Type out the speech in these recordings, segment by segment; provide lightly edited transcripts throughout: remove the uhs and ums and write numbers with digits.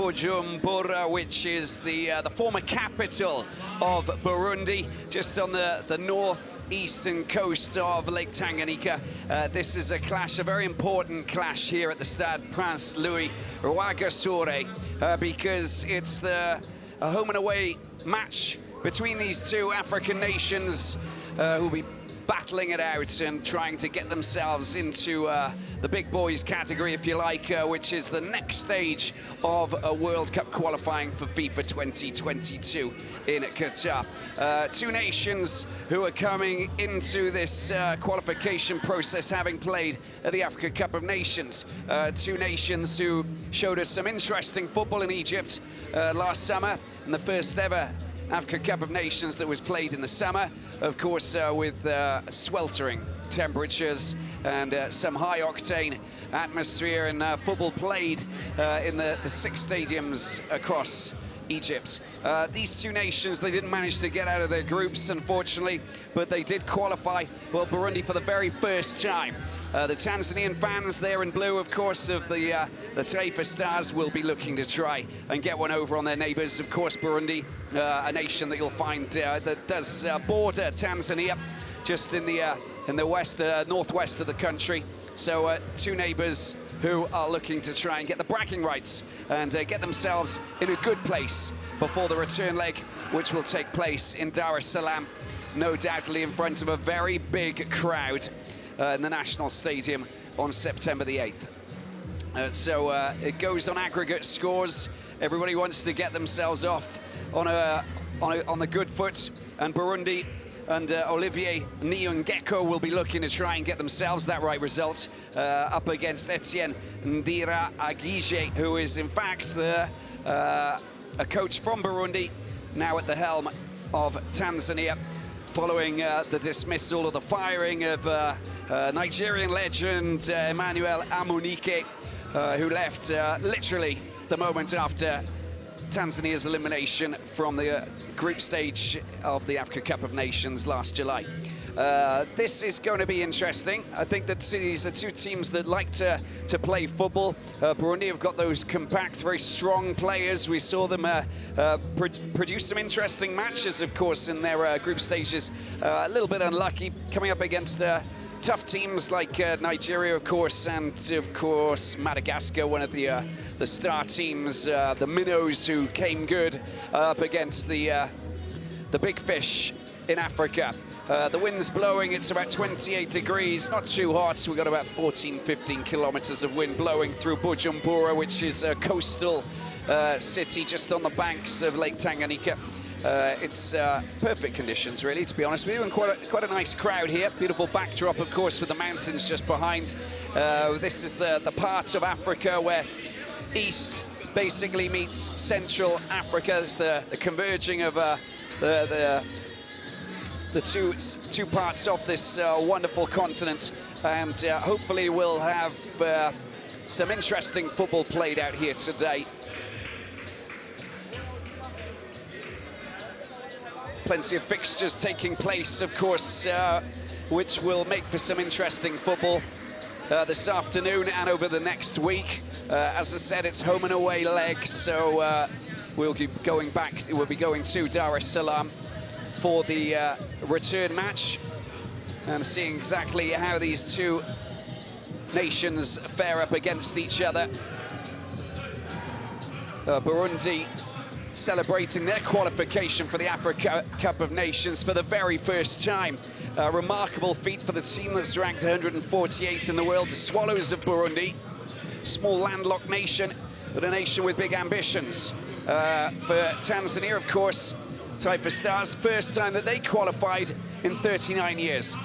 Bujumbura, which is the former capital of Burundi, just on the northeastern coast of Lake Tanganyika. This is a clash, a very important clash here at the Stade Prince Louis Rwagasore, because it's a home and away match between these two African nations who will be battling it out and trying to get themselves into the big boys category, if you like, which is the next stage of a World Cup qualifying for FIFA 2022 in Qatar. Two nations who are coming into this qualification process having played at the Africa Cup of Nations. Two nations who showed us some interesting football in Egypt last summer, in the first ever Africa Cup of Nations that was played in the summer, of course, with sweltering temperatures and some high-octane atmosphere, and football played in the 6 stadiums across Egypt. These two nations, they didn't manage to get out of their groups, unfortunately, but they did qualify. Well, Burundi for the very first time. The Tanzanian fans there in blue, of course, of the Taifa Stars will be looking to try and get one over on their neighbors. Of course, Burundi, a nation that you'll find that does border Tanzania, just in the west, northwest of the country. So two neighbors who are looking to try and get the bragging rights and get themselves in a good place before the return leg, which will take place in Dar es Salaam, no doubtly in front of a very big crowd in the National Stadium on September the 8th. So it goes on aggregate scores. Everybody wants to get themselves off on the good foot, and Burundi and Olivier Nyongeko will be looking to try and get themselves that right result up against Etienne Ndira Agije, who is in fact a coach from Burundi, now at the helm of Tanzania, following the dismissal or the firing of Nigerian legend Emmanuel Amunike, who left literally the moment after Tanzania's elimination from the group stage of the Africa Cup of Nations last July. This is going to be interesting. I think that these are two teams that like to play football. Burundi have got those compact, very strong players. We saw them produce some interesting matches, of course, in their group stages. A little bit unlucky coming up against tough teams like Nigeria, of course, and of course Madagascar, one of the star teams, the minnows who came good up against the big fish in Africa. The wind's blowing, it's about 28 degrees, not too hot. We've got about 14-15 kilometers of wind blowing through Bujumbura, which is a coastal city just on the banks of Lake Tanganyika. It's perfect conditions, really, to be honest with you, and quite a nice crowd here. Beautiful backdrop, of course, with the mountains just behind. This is the part of Africa where East basically meets Central Africa. It's the converging of the two parts of this wonderful continent, and hopefully we'll have some interesting football played out here today. Plenty of fixtures taking place, of course, which will make for some interesting football this afternoon and over the next week. As I said, it's home and away legs, so we'll be going back. We'll be going to Dar es Salaam for the return match and seeing exactly how these two nations fare up against each other. Burundi celebrating their qualification for the Africa Cup of Nations for the very first time. A remarkable feat for the team that's ranked 148 in the world. The Swallows of Burundi, small landlocked nation, but a nation with big ambitions. For Tanzania, of course, Taifa Stars, first time that they qualified in 39 years.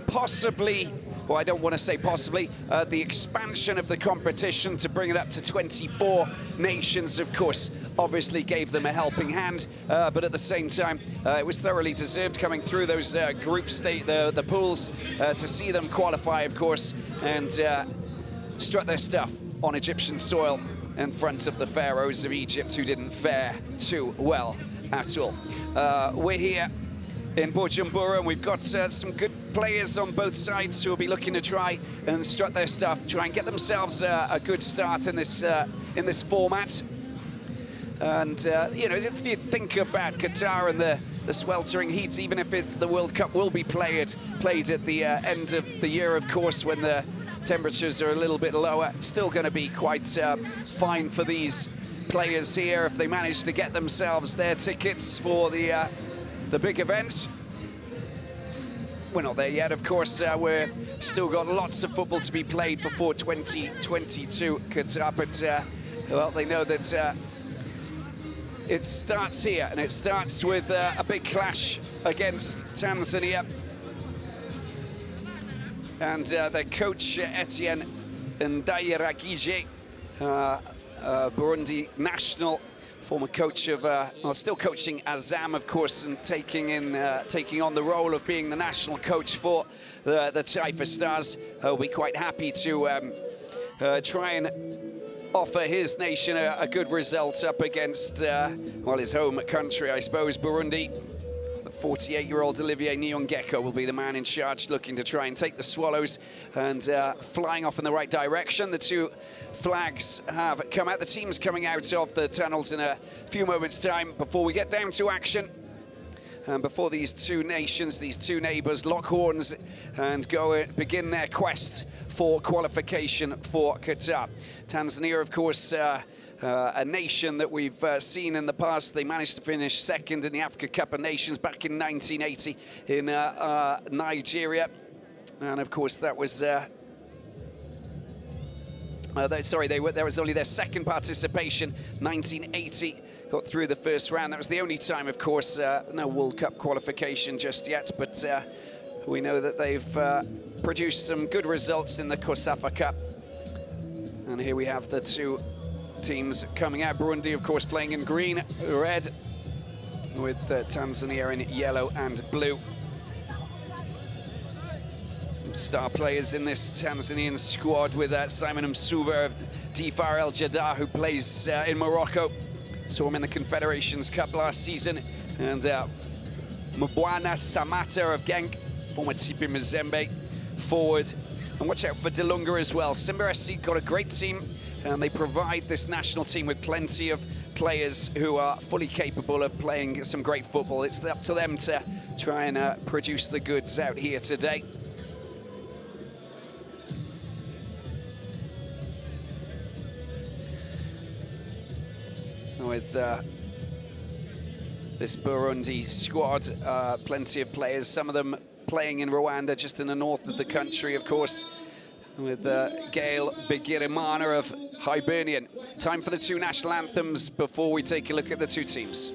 Possibly, well, I don't want to say possibly, the expansion of the competition to bring it up to 24 nations, of course, obviously gave them a helping hand, but at the same time, it was thoroughly deserved coming through those group state, the pools, to see them qualify, of course, and strut their stuff on Egyptian soil in front of the pharaohs of Egypt, who didn't fare too well at all. We're here in Bujumbura, and we've got some good players on both sides who will be looking to try and strut their stuff, try and get themselves a good start in this format. And you know, if you think about Qatar and the sweltering heat, even if the World Cup will be played at the end of the year, of course, when the temperatures are a little bit lower, still going to be quite fine for these players here if they manage to get themselves their tickets for the big events. We're not there yet, of course. We're still got lots of football to be played before 2022 Qatar, but well, they know that it starts here, and it starts with a big clash against Tanzania. And their coach, Etienne Ndayiragije, Burundi national, former coach of, well, still coaching Azam, of course, and taking on the role of being the national coach for the Taifa Stars. He'll be quite happy to try and offer his nation a good result up against, well, his home country, I suppose, Burundi. The 48-year-old Olivier Nyongeko will be the man in charge, looking to try and take the Swallows and flying off in the right direction. The two flags have come out. The team's coming out of the tunnels in a few moments' time before we get down to action. And before these two nations, these two neighbours, lock horns and begin their quest for qualification for Qatar. Tanzania, of course, a nation that we've seen in the past. They managed to finish second in the Africa Cup of Nations back in 1980 in Nigeria. And of course, that was that was only their second participation, 1980. Got through the first round. That was the only time, of course, no World Cup qualification just yet, but we know that they've produced some good results in the COSAFA Cup. And here we have the two teams coming out. Burundi, of course, playing in green, red, with Tanzania in yellow and blue. Some star players in this Tanzanian squad with Simon Msuva of Difar El Jaddah, who plays in Morocco. Saw him in the Confederations Cup last season. And Mbwana Samata of Genk, former TP Mazembe forward. And watch out for Delunga as well. Simba SC got a great team, and they provide this national team with plenty of players who are fully capable of playing some great football. It's up to them to try and produce the goods out here today. With this Burundi squad, plenty of players, some of them playing in Rwanda, just in the north of the country, of course, with Gail Bigirimana of Hibernian. Time for the two national anthems before we take a look at the two teams.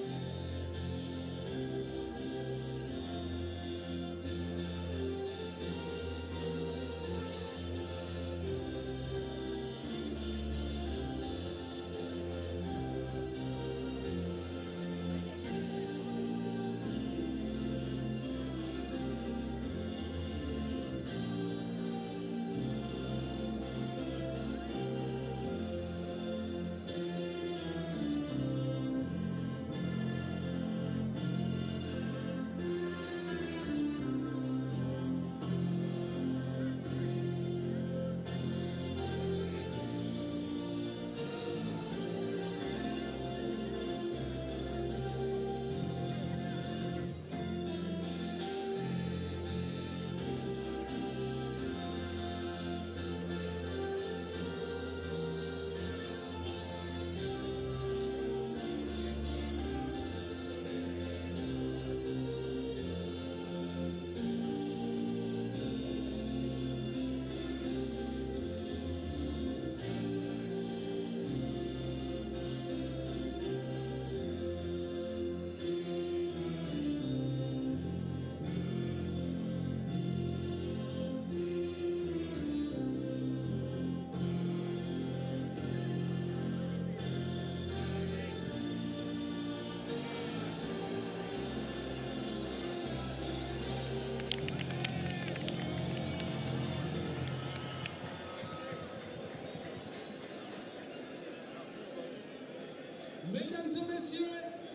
Mesdames et messieurs,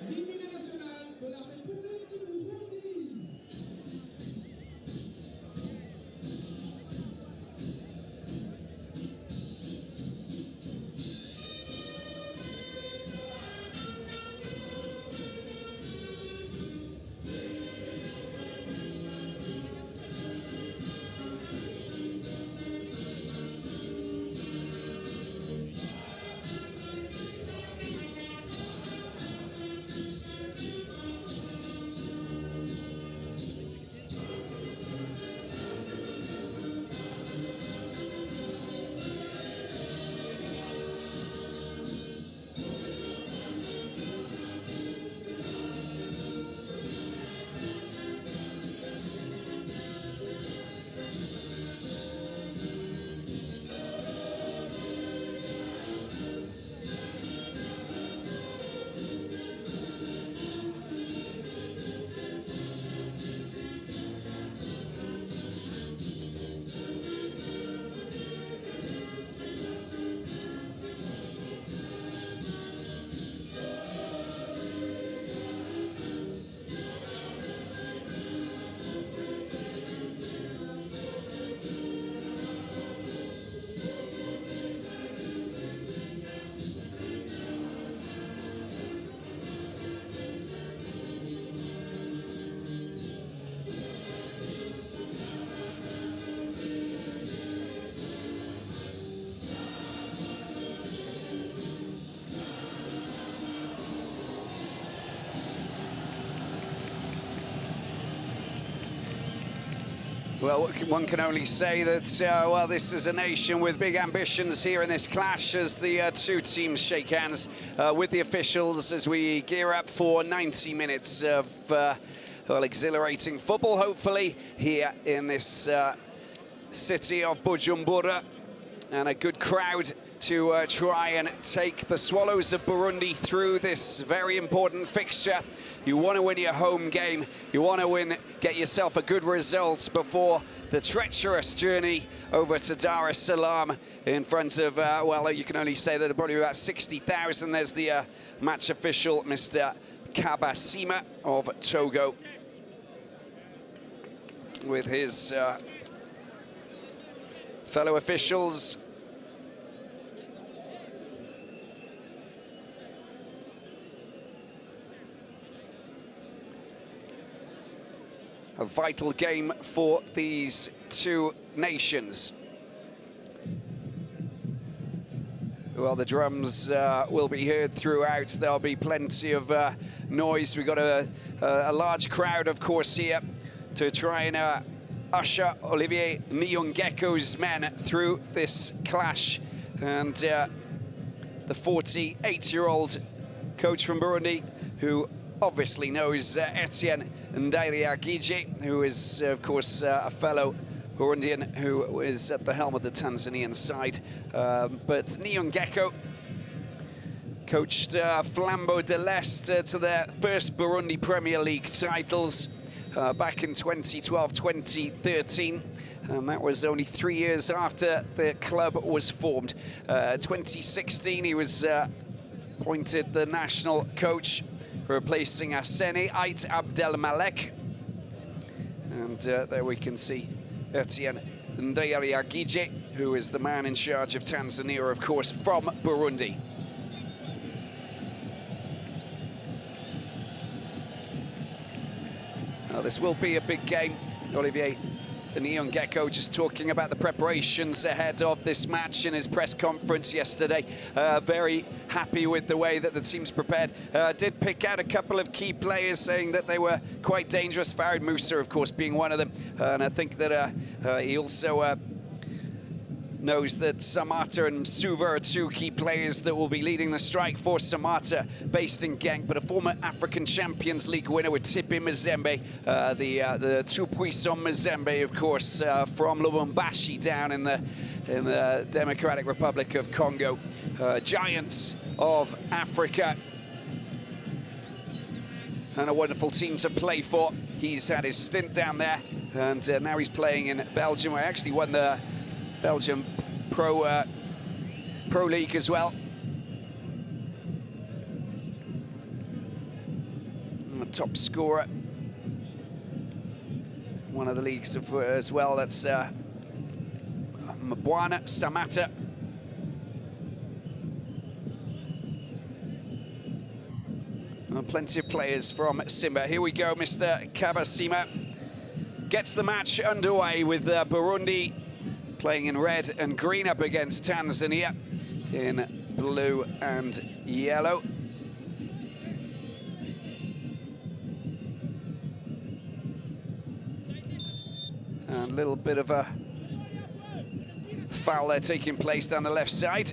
l'hymne national de la République du Burundi. Well, one can only say that, well, this is a nation with big ambitions here in this clash as the two teams shake hands with the officials as we gear up for 90 minutes of, well, exhilarating football, hopefully, here in this city of Bujumbura. And a good crowd to try and take the Swallows of Burundi through this very important fixture. You want to win your home game. You want to get yourself a good result before the treacherous journey over to Dar es Salaam in front of, well, you can only say that probably about 60,000. There's the match official, Mr. Kabasima of Togo, with his fellow officials. A vital game for these two nations. Well, the drums will be heard throughout. There'll be plenty of noise. We've got a large crowd, of course, here to try and usher Olivier Nyongeko's men through this clash. And the 48-year-old coach from Burundi, who obviously knows Etienne Ndayiragije, who is, of course, a fellow Burundian who is at the helm of the Tanzanian side. But Nyongeko coached Flambeau de l'Est to their first Burundi Premier League titles back in 2012-2013. And that was only 3 years after the club was formed. 2016, he was appointed the national coach, replacing Asseni Ait Abdelmalek. And there we can see Etienne Ndayiragije, who is the man in charge of Tanzania, of course, from Burundi. Now, this will be a big game. Olivier Nyongeko just talking about the preparations ahead of this match in his press conference yesterday. Very happy with the way that the team's prepared. Did pick out a couple of key players, saying that they were quite dangerous. Farid Musa, of course, being one of them. And I think that he also knows that Samata and Suva are two key players that will be leading the strike for Samata, based in Genk, but a former African Champions League winner with Tipi Mazembe, the tout-puissant Mazembe, of course, from Lubumbashi down in the Democratic Republic of Congo. Giants of Africa. And a wonderful team to play for. He's had his stint down there, and now he's playing in Belgium. I actually won the Belgium Pro League as well. And the top scorer, one of the leagues as well. That's Mbwana Samata. And plenty of players from Simba. Here we go, Mr. Kabasima gets the match underway with Burundi playing in red and green up against Tanzania in blue and yellow. And a little bit of a foul there taking place down the left side.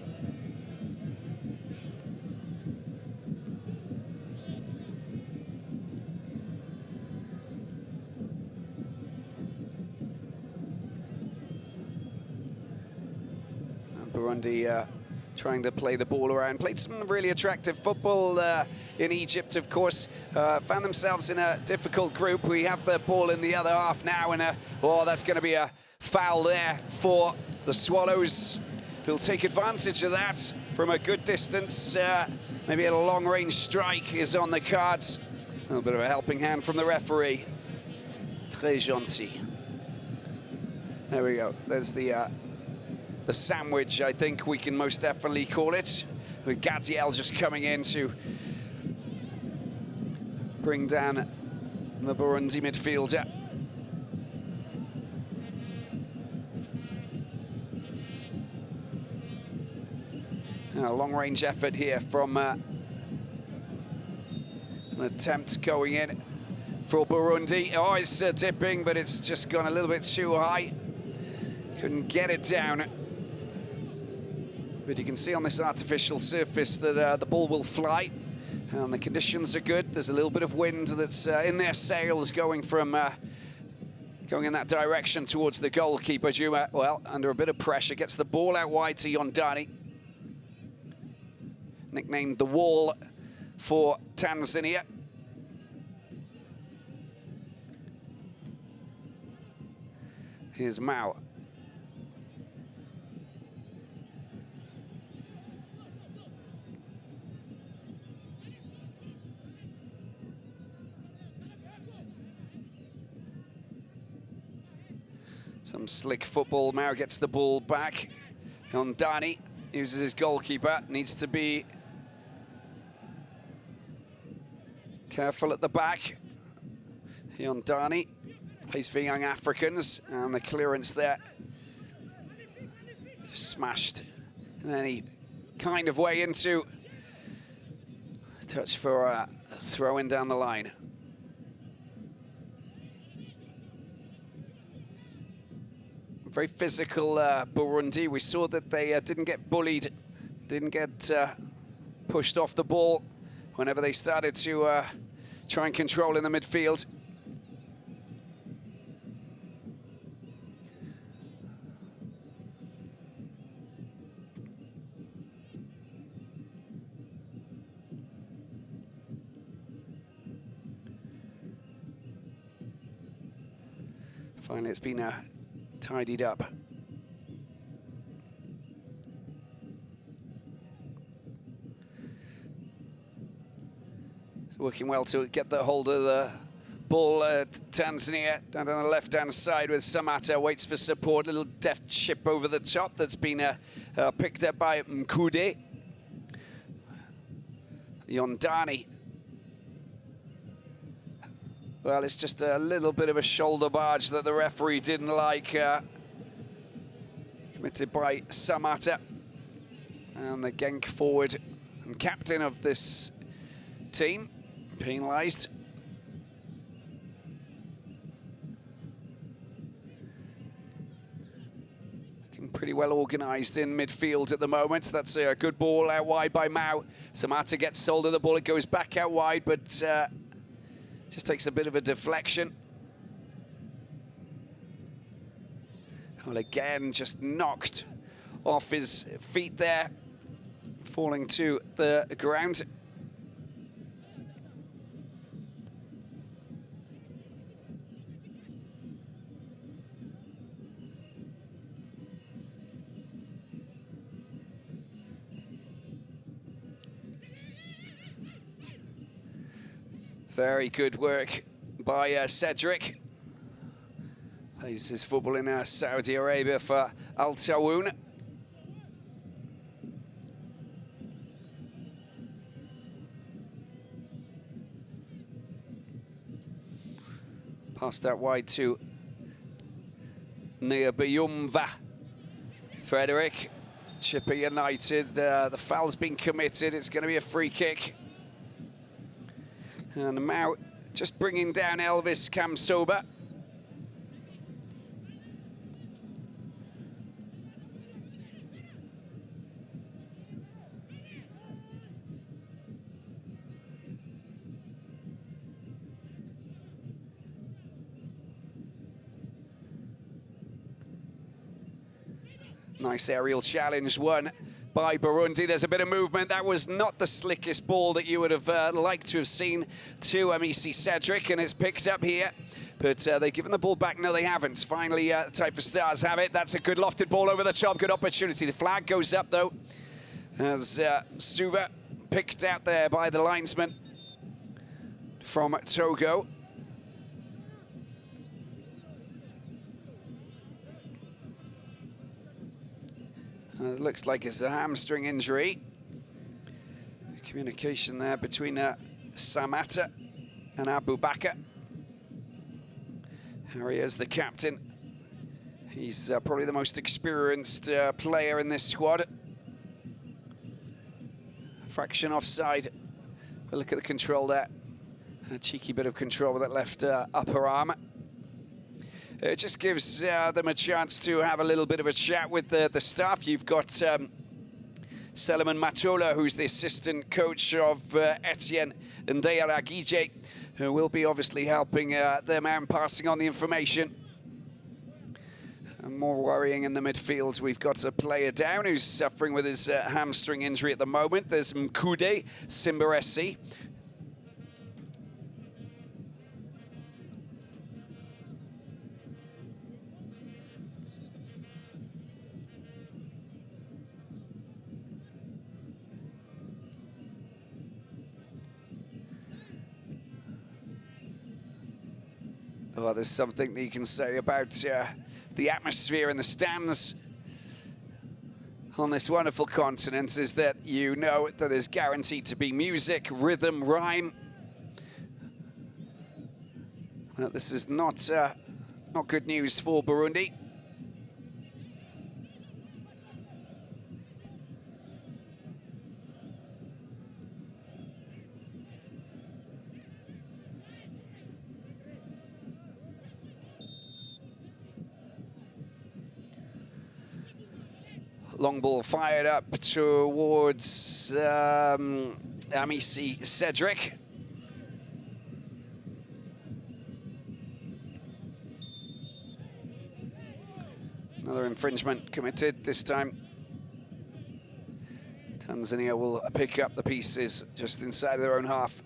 Burundi trying to play the ball around. Played some really attractive football in Egypt, of course. Found themselves in a difficult group. We have the ball in the other half now, and oh, that's going to be a foul there for the Swallows, who'll take advantage of that from a good distance. Maybe a long-range strike is on the cards. A little bit of a helping hand from the referee. Très gentil. There we go. There's the sandwich, I think we can most definitely call it, with Gadiel just coming in to bring down the Burundi midfielder. A long-range effort here from an attempt going in for Burundi. Oh, it's dipping, but it's just gone a little bit too high. Couldn't get it down. But you can see on this artificial surface that the ball will fly, and the conditions are good. There's a little bit of wind that's in their sails going from going in that direction towards the goalkeeper. Juma, well, under a bit of pressure, gets the ball out wide to Yondani, nicknamed the Wall for Tanzania. Here's Mao. Some slick football. Mao gets the ball back. Yondani uses his goalkeeper. Needs to be careful at the back. Yondani plays for young Africans, and the clearance there smashed in any kind of way into touch for a throw in down the line. Very physical Burundi. We saw that they didn't get bullied, didn't get pushed off the ball whenever they started to try and control in the midfield. Finally, it's been tidied up. Working well to get the hold of the ball. Tanzania down on the left-hand side with Samata, waits for support. Little deft chip over the top that's been picked up by Mkude. Yondani. Well, it's just a little bit of a shoulder barge that the referee didn't like. Committed by Samata. And the Genk forward and captain of this team penalised. Looking pretty well organised in midfield at the moment. That's a good ball out wide by Mao. Samata gets hold of the ball. It goes back out wide, but just takes a bit of a deflection. Well, again, just knocked off his feet there, falling to the ground. Very good work by Cedric. Plays his football in Saudi Arabia for Al Tawoun. Passed out wide to Niabayumva. Frederick, Chipper United. The foul's been committed. It's going to be a free kick. And Mao just bringing down Elvis Kamsoba. Nice aerial challenge won by Burundi. There's a bit of movement. That was not the slickest ball that you would have liked to have seen to Amisi Cedric, and it's picked up here. But they've given the ball back. No, they haven't. Finally, Type for Stars have it. That's a good lofted ball over the top. Good opportunity. The flag goes up, though, as Suva picked out there by the linesman from Togo. It looks like it's a hamstring injury. Communication there between Samata and Abu Bakr. Harry is the captain. He's probably the most experienced player in this squad. Fraction offside. But look at the control there. A cheeky bit of control with that left upper arm. It just gives them a chance to have a little bit of a chat with the staff. You've got Seleman Matola, who's the assistant coach of Etienne Ndayiragije, who will be obviously helping them out and passing on the information. And more worrying in the midfield, we've got a player down who's suffering with his hamstring injury at the moment. There's Mkude Simbaresi. Well, there's something that you can say about the atmosphere in the stands on this wonderful continent, is that you know that there's guaranteed to be music, rhythm, rhyme. Well, this is not good news for Burundi. Long ball fired up towards Amisi Cedric. Another infringement committed this time. Tanzania will pick up the pieces just inside of their own half.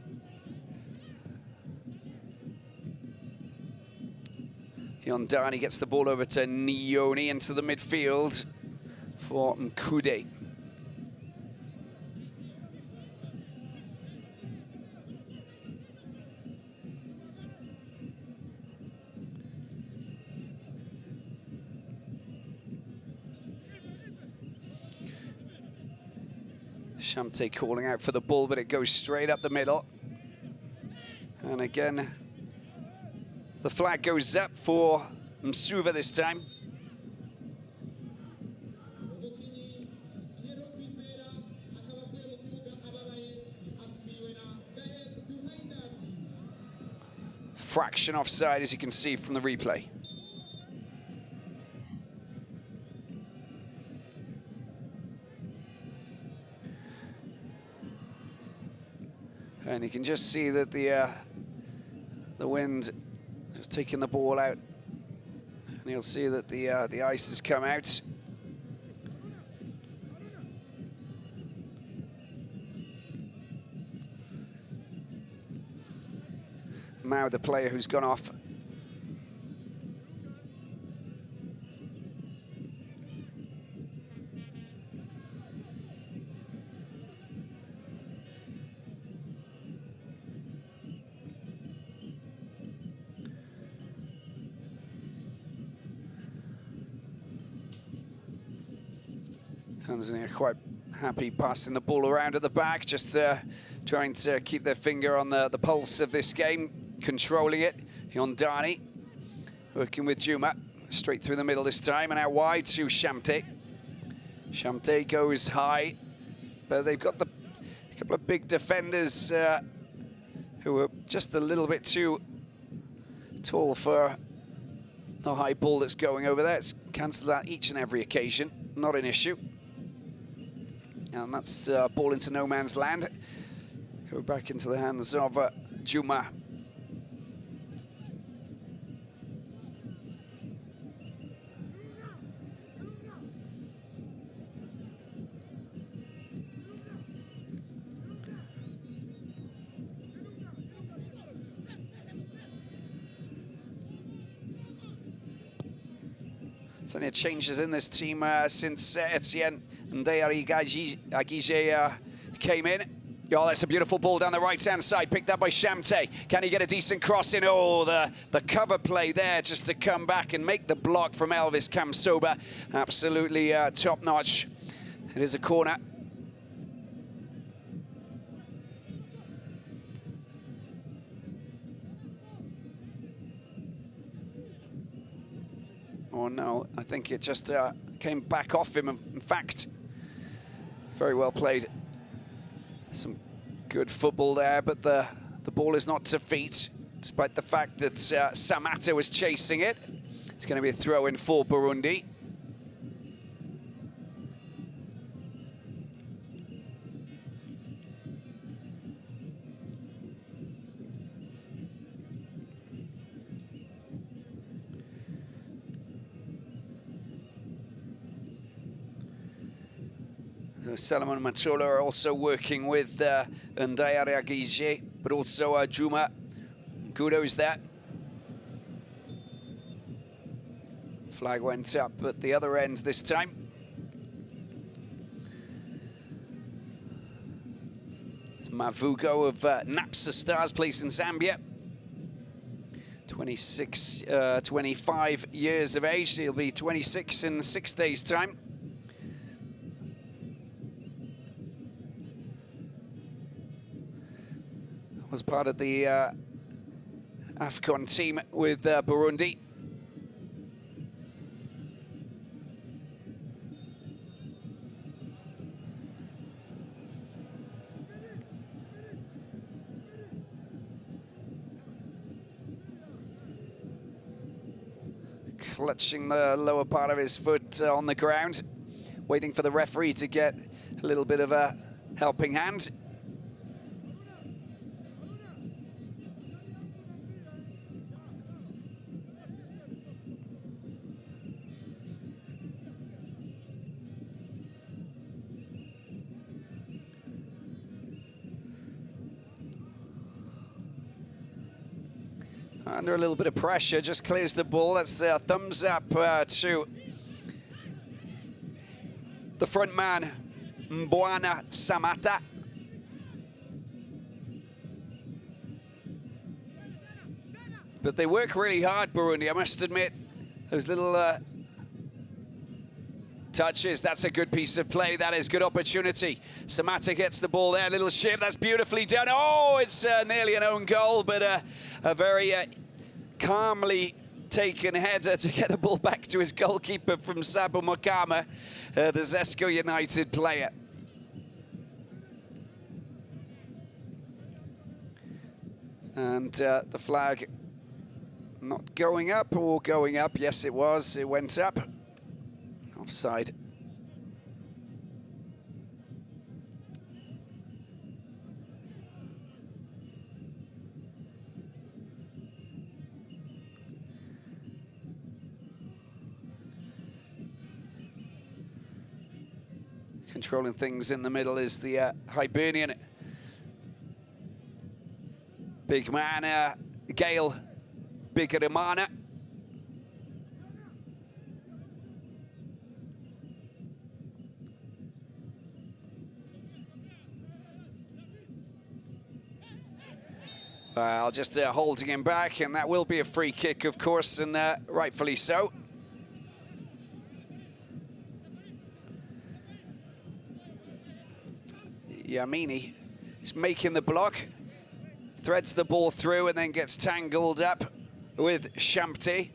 Yondani gets the ball over to Nioni into the midfield for Mkude. Shamte calling out for the ball, but it goes straight up the middle. And again, the flag goes up for Msuva this time. Fraction offside, as you can see from the replay. And you can just see that the wind is taking the ball out, and you'll see that the ice has come out. Mao, the player who's gone off. Tanzania quite happy passing the ball around at the back, just trying to keep their finger on the pulse of this game. Controlling it, Yondani working with Juma, straight through the middle this time, and out wide to Shamte. Shamte goes high, but they've got a couple of big defenders who are just a little bit too tall for the high ball that's going over there. It's cancelled out each and every occasion, not an issue. And that's ball into no man's land. Go back into the hands of Juma. Plenty of changes in this team since Etienne Ndayiragije came in. Oh, that's a beautiful ball down the right-hand side, picked up by Shamte. Can he get a decent cross in? Oh, the cover play there just to come back and make the block from Elvis Kamsoba. Absolutely top-notch. It is a corner. Oh no, I think it just came back off him. In fact, very well played. Some good football there, but the ball is not to feet, despite the fact that Samatta was chasing it. It's going to be a throw-in for Burundi. So Salomon Matola are also working with Ndaya Reagije, but also Juma Gudo's there. Flag went up at the other end this time. It's Mavugo of Napsa Stars, plays in Zambia. 25 years of age. He'll be 26 in 6 days' time. Was part of the AFCON team with Burundi. Clutching the lower part of his foot on the ground, waiting for the referee to get a little bit of a helping hand. Under a little bit of pressure, just clears the ball. That's a thumbs up to the front man, Mbwana Samatta. But they work really hard, Burundi, I must admit. Those little touches, that's a good piece of play. That is good opportunity. Samatta gets the ball there, little shift, that's beautifully done. Oh, it's nearly an own goal, but a very calmly taken header to get the ball back to his goalkeeper from Sabu Mokama, the Zesco United player. And the flag not going up or going up. Yes, it was. It went up. Offside. Controlling things in the middle is the Hibernian big man, Gail Bigirimana. Well, just holding him back, and that will be a free kick, of course, and rightfully so. Yamini is making the block, threads the ball through, and then gets tangled up with Shampti.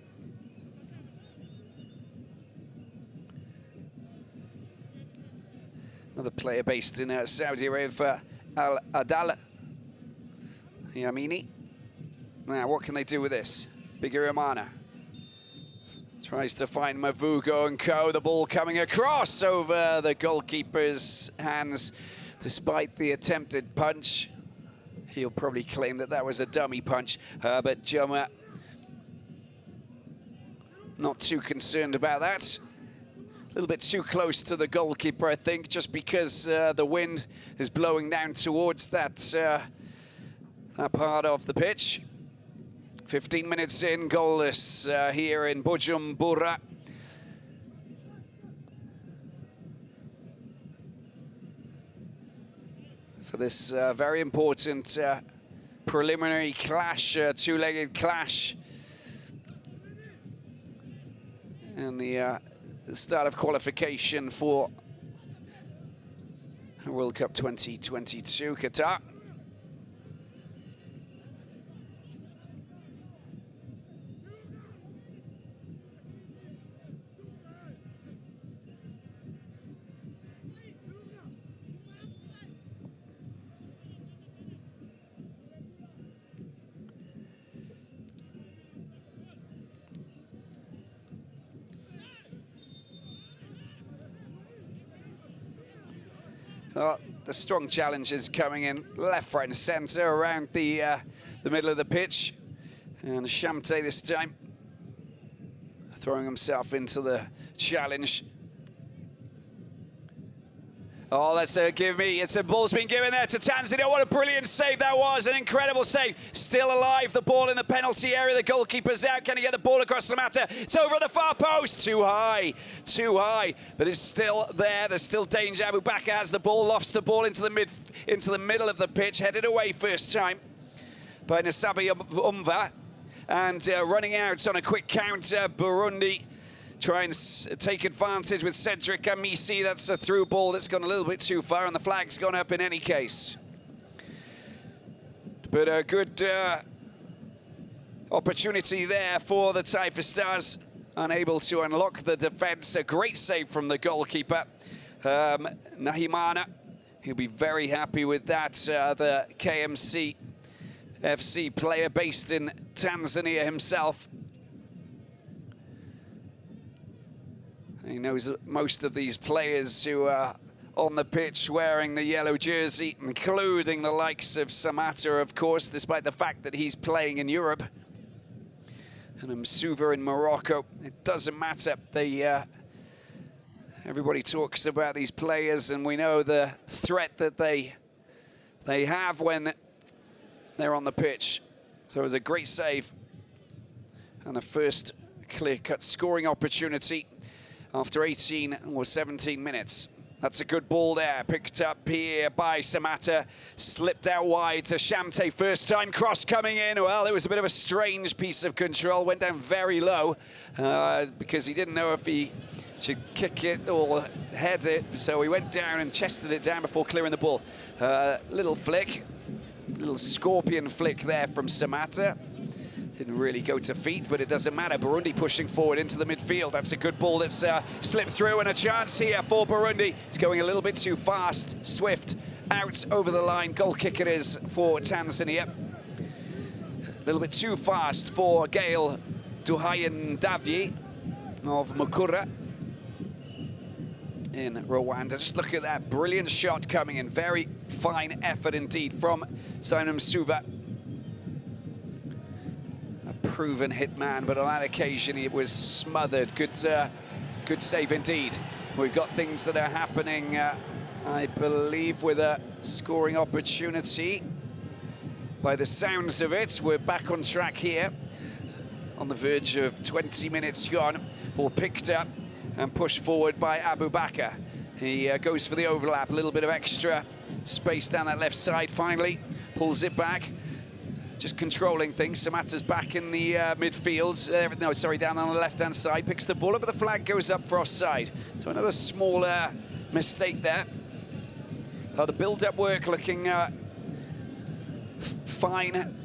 Another player based in Saudi Arabia, Al Adal. Yamini. Now, what can they do with this? Bigirimana tries to find Mavugo and co. The ball coming across over the goalkeeper's hands, despite the attempted punch. He'll probably claim that that was a dummy punch, but Joma not too concerned about that. A little bit too close to the goalkeeper, I think, just because the wind is blowing down towards that part of the pitch. 15 minutes in, goalless here in Bujumbura. For this very important preliminary clash, two-legged clash. And the start of qualification for World Cup 2022 Qatar. Well, the strong challenges coming in left, right and centre around the middle of the pitch. And Shamte this time throwing himself into the challenge. Oh, that's a give me. It's a ball's been given there to Tanzania. What a brilliant save that was. An incredible save. Still alive. The ball in the penalty area. The goalkeeper's out. Can he get the ball across the matter? It's over at the far post. Too high. Too high. But it's still there. There's still danger. Abu Bakr has the ball. Lofts the ball into the middle of the pitch. Headed away first time by Nasabi Umva. And running out on a quick counter. Burundi try and take advantage with Cedric Amisi. That's a through ball that's gone a little bit too far, and the flag's gone up in any case. But a good opportunity there for the Taifa Stars, unable to unlock the defence. A great save from the goalkeeper, Nahimana. He'll be very happy with that. The KMC FC player based in Tanzania himself. He knows most of these players who are on the pitch wearing the yellow jersey, including the likes of Samata, of course, despite the fact that he's playing in Europe. And Msuva in Morocco. It doesn't matter. Everybody talks about these players, and we know the threat that they have when they're on the pitch. So it was a great save and a first clear-cut scoring opportunity after 18 or 17 minutes. That's a good ball there, picked up here by Samata, slipped out wide to Shamte, first time cross coming in. Well, it was a bit of a strange piece of control, went down very low because he didn't know if he should kick it or head it, so he went down and chested it down before clearing the ball. Little flick, little scorpion flick there from Samata. Didn't really go to feet, but it doesn't matter. Burundi pushing forward into the midfield. That's a good ball that's slipped through, and a chance here for Burundi. It's going a little bit too fast. Swift out over the line. Goal kick it is for Tanzania. A little bit too fast for Gail Duhayan Davye of Mukura in Rwanda. Just look at that brilliant shot coming in. Very fine effort indeed from Simon Msuva. Proven hitman, but on that occasion it was smothered. Good save indeed. We've got things that are happening, I believe, with a scoring opportunity. By the sounds of it, we're back on track here, on the verge of 20 minutes gone. Ball picked up and pushed forward by Abu Bakr. He goes for the overlap, a little bit of extra space down that left side finally, pulls it back. Just controlling things. Samata's back in the midfield. No, sorry, down on the left-hand side. Picks the ball up, but the flag goes up for offside. So another small mistake there. The build-up work looking fine,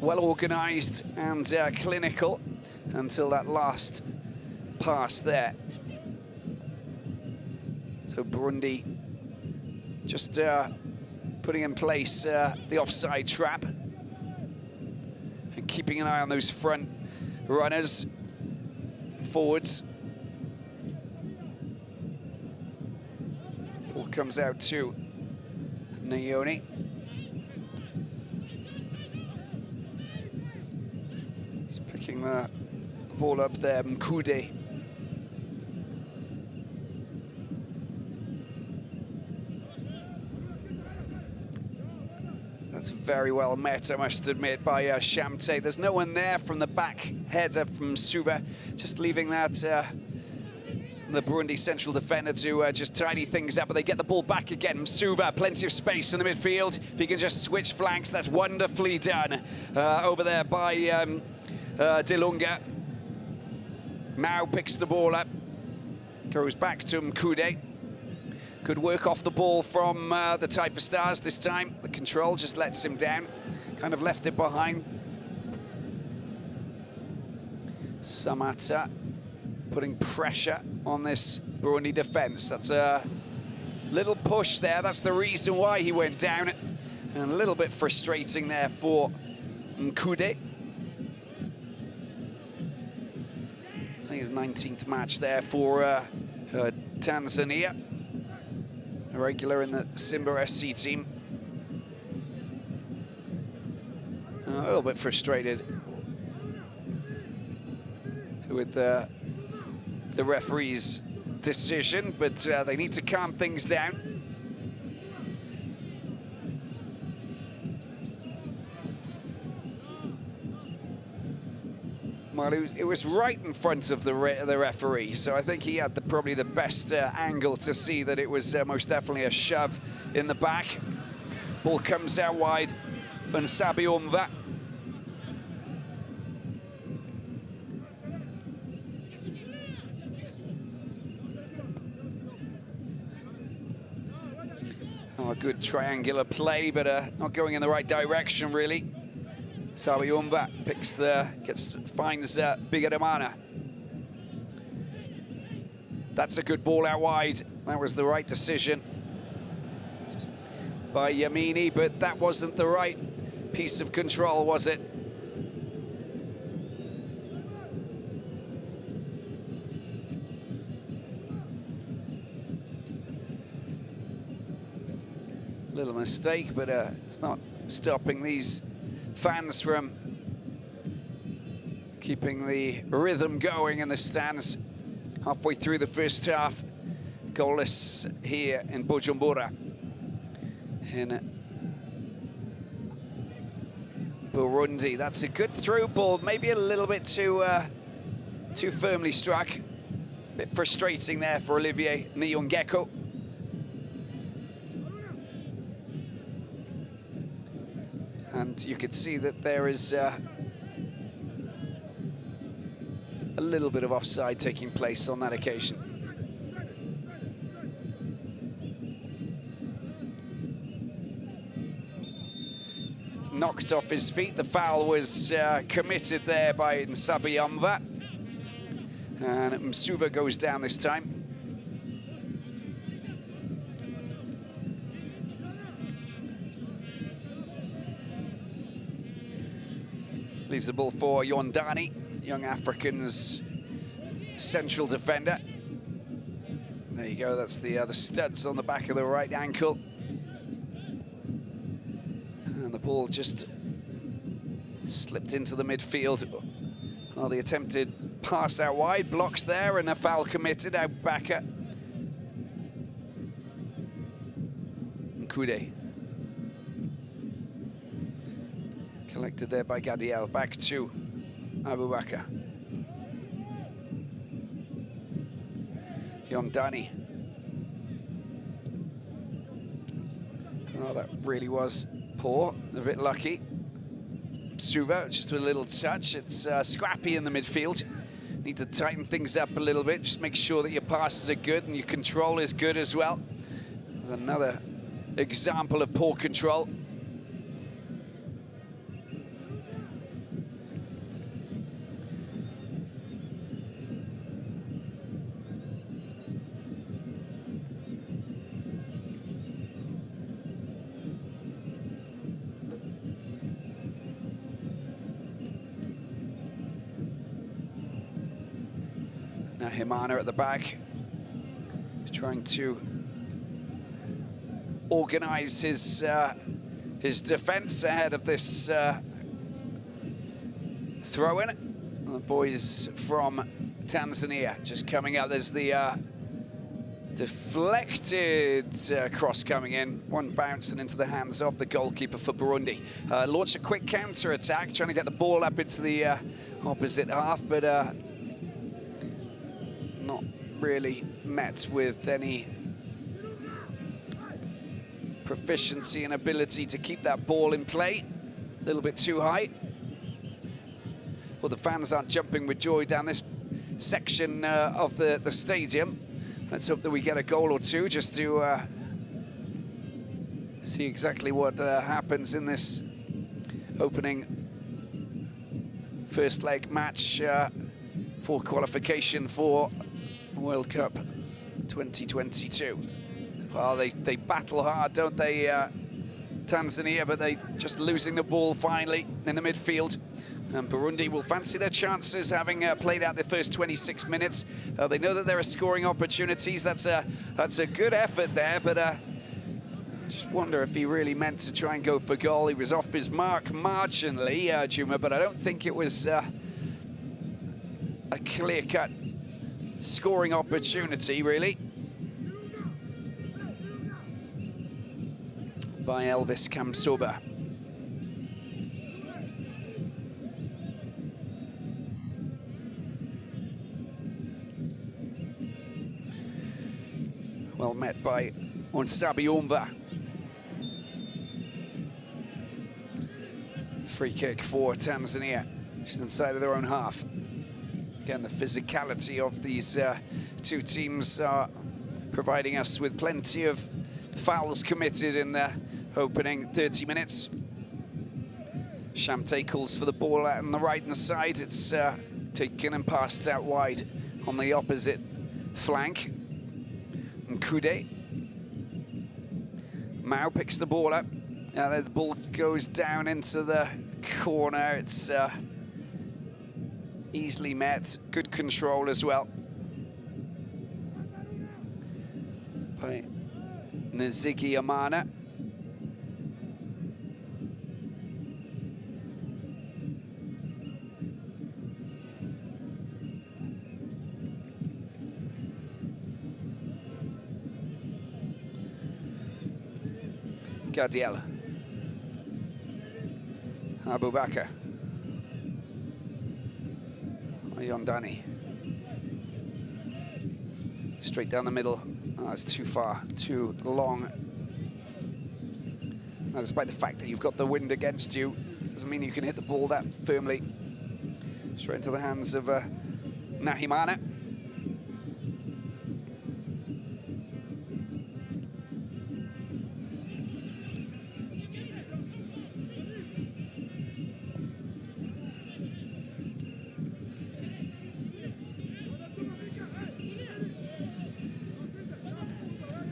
well-organised and clinical until that last pass there. So Burundi just putting in place the offside trap. And keeping an eye on those front runners, forwards. Ball comes out to Nayoni. He's picking the ball up there, Mkude. That's very well met, I must admit, by Shamte. There's no one there from the back header from Suva, just leaving that the Burundi central defender to just tidy things up, but they get the ball back again. Suva, plenty of space in the midfield. If he can just switch flanks, that's wonderfully done over there by Dilunga. Mao picks the ball up, goes back to Mkude. Good work off the ball from the Taifa Stars this time. The control just lets him down, kind of left it behind. Samata putting pressure on this Burundi defence. That's a little push there. That's the reason why he went down. And a little bit frustrating there for Mkude. I think his 19th match there for Tanzania. a regular in the Simba SC team. A little bit frustrated with the referee's decision, but they need to calm things down. Well, it was right in front of the referee, so I think he had probably the best angle to see that it was most definitely a shove in the back. Ball comes out wide, and Sabi Umva. Oh, a good triangular play, but not going in the right direction, really. Sabi Umva finds Bigadamana. That's a good ball out wide. That was the right decision by Yamini, but that wasn't the right piece of control, was it? Little mistake, but it's not stopping these fans from keeping the rhythm going in the stands. Halfway through the first half, goalless here in Bujumbura. In Burundi, that's a good through ball, maybe a little bit too firmly struck. Bit frustrating there for Olivier Nyongeko. And you could see that there is a little bit of offside taking place on that occasion. Knocked off his feet. The foul was committed there by Nsabi Amva. And Msuva goes down this time. Leaves the ball for Yondani, young African's central defender. There you go, that's the studs on the back of the right ankle. And the ball just slipped into the midfield. Well, the attempted pass out wide, blocks there, and a foul committed out back at Nkude. Collected there by Gadiel, back to Abubakar. Yondani. Oh, that really was poor, a bit lucky. Suva, just with a little touch. It's scrappy in the midfield. Need to tighten things up a little bit, just make sure that your passes are good and your control is good as well. There's another example of poor control. Now Himana at the back, trying to organize his defense ahead of this throw-in. The boys from Tanzania just coming out. There's the deflected cross coming in, one bouncing into the hands of the goalkeeper for Burundi. Launched a quick counter-attack, trying to get the ball up into the opposite half, but not really met with any proficiency and ability to keep that ball in play. A little bit too high. Well, the fans aren't jumping with joy down this section of the stadium. Let's hope that we get a goal or two just to see exactly what happens in this opening first leg match for qualification for World Cup 2022. Well, they battle hard, don't they, Tanzania, but they just losing the ball finally in the midfield. And Burundi will fancy their chances, having played out their first 26 minutes. They know that there are scoring opportunities. That's a good effort there, but just wonder if he really meant to try and go for goal. He was off his mark marginally, Juma, but I don't think it was a clear-cut scoring opportunity, really, by Elvis Kamsoba. Well met by Onsabiumva. Free kick for Tanzania, just inside of their own half. Again, the physicality of these two teams are providing us with plenty of fouls committed in the opening 30 minutes. Shamte calls for the ball out on the right-hand side. It's taken and passed out wide on the opposite flank. And Kude. Mao picks the ball up. The ball goes down into the corner. It's easily met. Good control as well by Nzigi Amana. Gadiel. Abubakar. Yondani. Straight down the middle. Oh, it's too far, too long. Now, despite the fact that you've got the wind against you, doesn't mean you can hit the ball that firmly. Straight into the hands of Nahimana.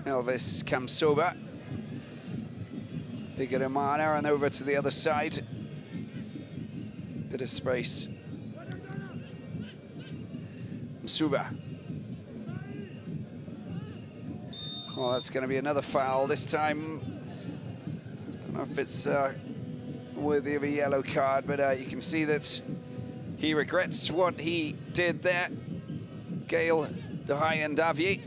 Elvis Kamsoba. Bigger Amana and over to the other side. Bit of space. Msuva. Oh, that's going to be another foul. This time, I don't know if it's worthy of a yellow card, but you can see that he regrets what he did there. Gail Dahayan-Davie.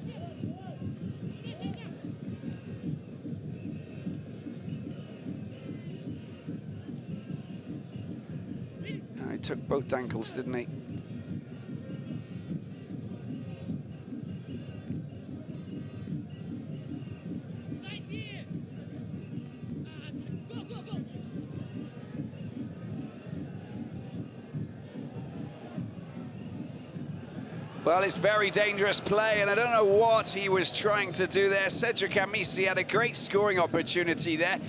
He took both ankles, didn't he? Well, it's very dangerous play, and I don't know what he was trying to do there. Cedric Amisi had a great scoring opportunity there.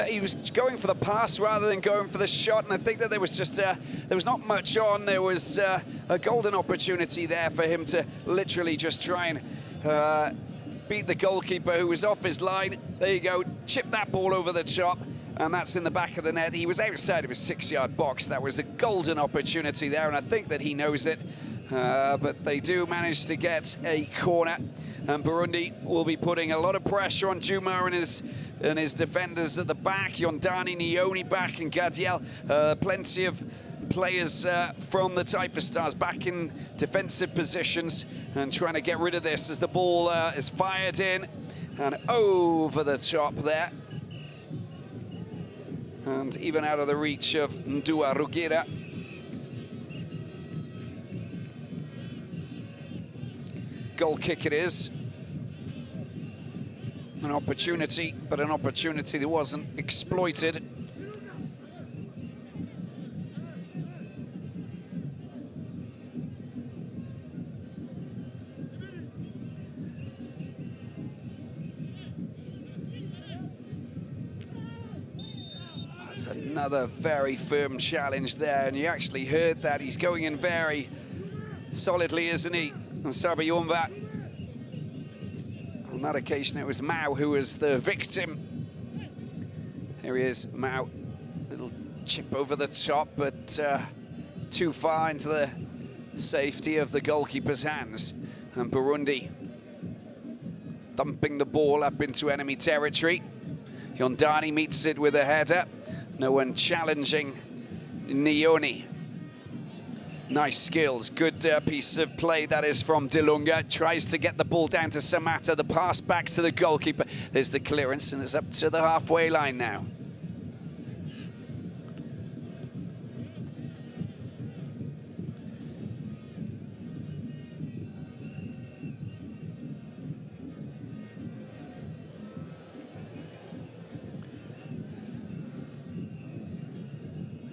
He was going for the pass rather than going for the shot, and I think that there was just there was not much on. There was a golden opportunity there for him to literally just try and beat the goalkeeper who was off his line. There you go, chip that ball over the top, and that's in the back of the net. He was outside of his 6-yard box. That was a golden opportunity there, and I think that he knows it. But they do manage to get a corner, and Burundi will be putting a lot of pressure on Juma and his defenders at the back. Yondani, Nioni back, and Gadiel. Plenty of players from the Taifa Stars back in defensive positions and trying to get rid of this as the ball is fired in and over the top there. And even out of the reach of Ndua Rugira. Goal kick it is. An opportunity, but an opportunity that wasn't exploited. That's another very firm challenge there, and you actually heard that. He's going in very solidly, isn't he? And Sabiyumva. On that occasion, it was Mao who was the victim. Here he is, Mao. Little chip over the top, but too far into the safety of the goalkeeper's hands. And Burundi thumping the ball up into enemy territory. Yondani meets it with a header. No one challenging Nioni. Nice skills, good piece of play that is from Dilunga. Tries to get the ball down to Samatta, the pass back to the goalkeeper. There's the clearance and it's up to the halfway line now.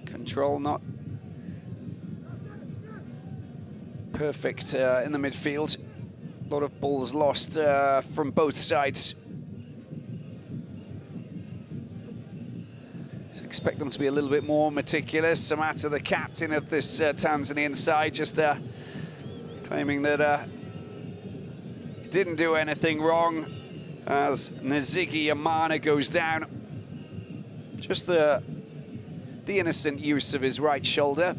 Control not perfect in the midfield. A lot of balls lost from both sides. So expect them to be a little bit more meticulous. Samatta, the captain of this Tanzanian side, just claiming that he didn't do anything wrong as Nzigi Yamana goes down. Just the innocent use of his right shoulder.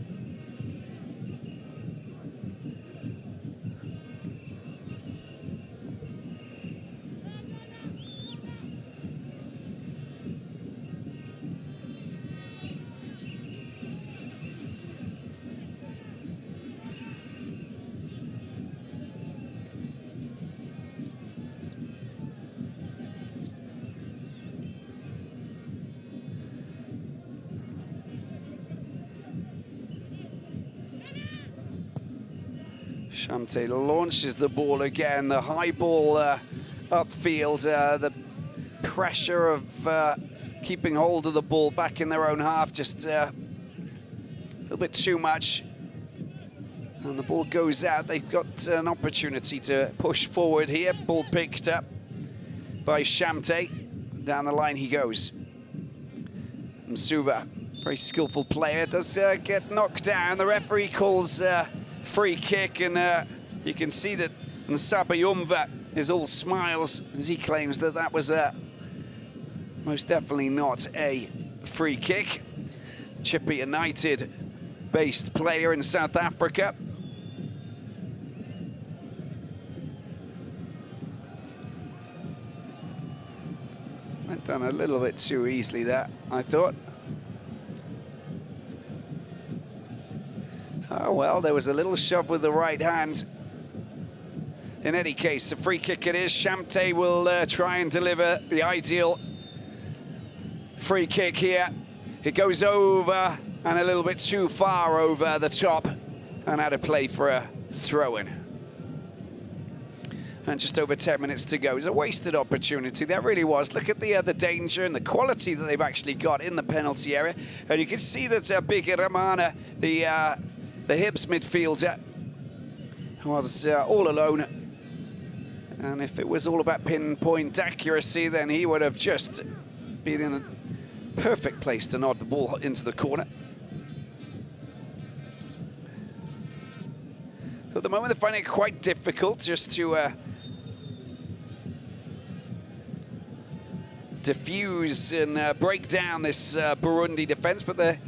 Shamte launches the ball again, the high ball upfield, the pressure of keeping hold of the ball back in their own half, just a little bit too much. And the ball goes out. They've got an opportunity to push forward here. Ball picked up by Shamte. Down the line he goes. Msuva, very skillful player, does get knocked down. The referee calls free kick, and you can see that Nsabayumva is all smiles as he claims that that was most definitely not a free kick. Chippa United-based player in South Africa. Went done a little bit too easily there, I thought. Oh, well, there was a little shove with the right hand. In any case, a free kick it is. Shamte will try and deliver the ideal free kick here. It goes over and a little bit too far over the top and out of play for a throw-in. And just over 10 minutes to go. It was a wasted opportunity, that really was. Look at the danger and the quality that they've actually got in the penalty area. And you can see that Big Ramana, the Hibs midfielder, was all alone. And if it was all about pinpoint accuracy, then he would have just been in a perfect place to nod the ball into the corner. So at the moment, they're finding it quite difficult just to diffuse and break down this Burundi defense, but they're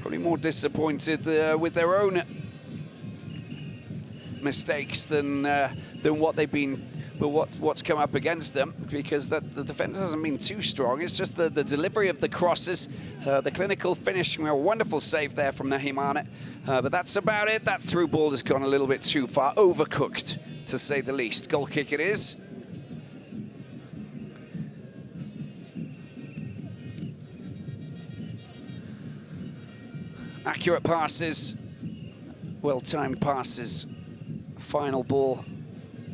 probably more disappointed with their own mistakes than what they've been, but what's come up against them, because the defense hasn't been too strong. It's just the delivery of the crosses, the clinical finishing. A wonderful save there from Nahimana, but that's about it. That through ball has gone a little bit too far, overcooked to say the least. Goal kick it is. Accurate passes, well-timed passes, final ball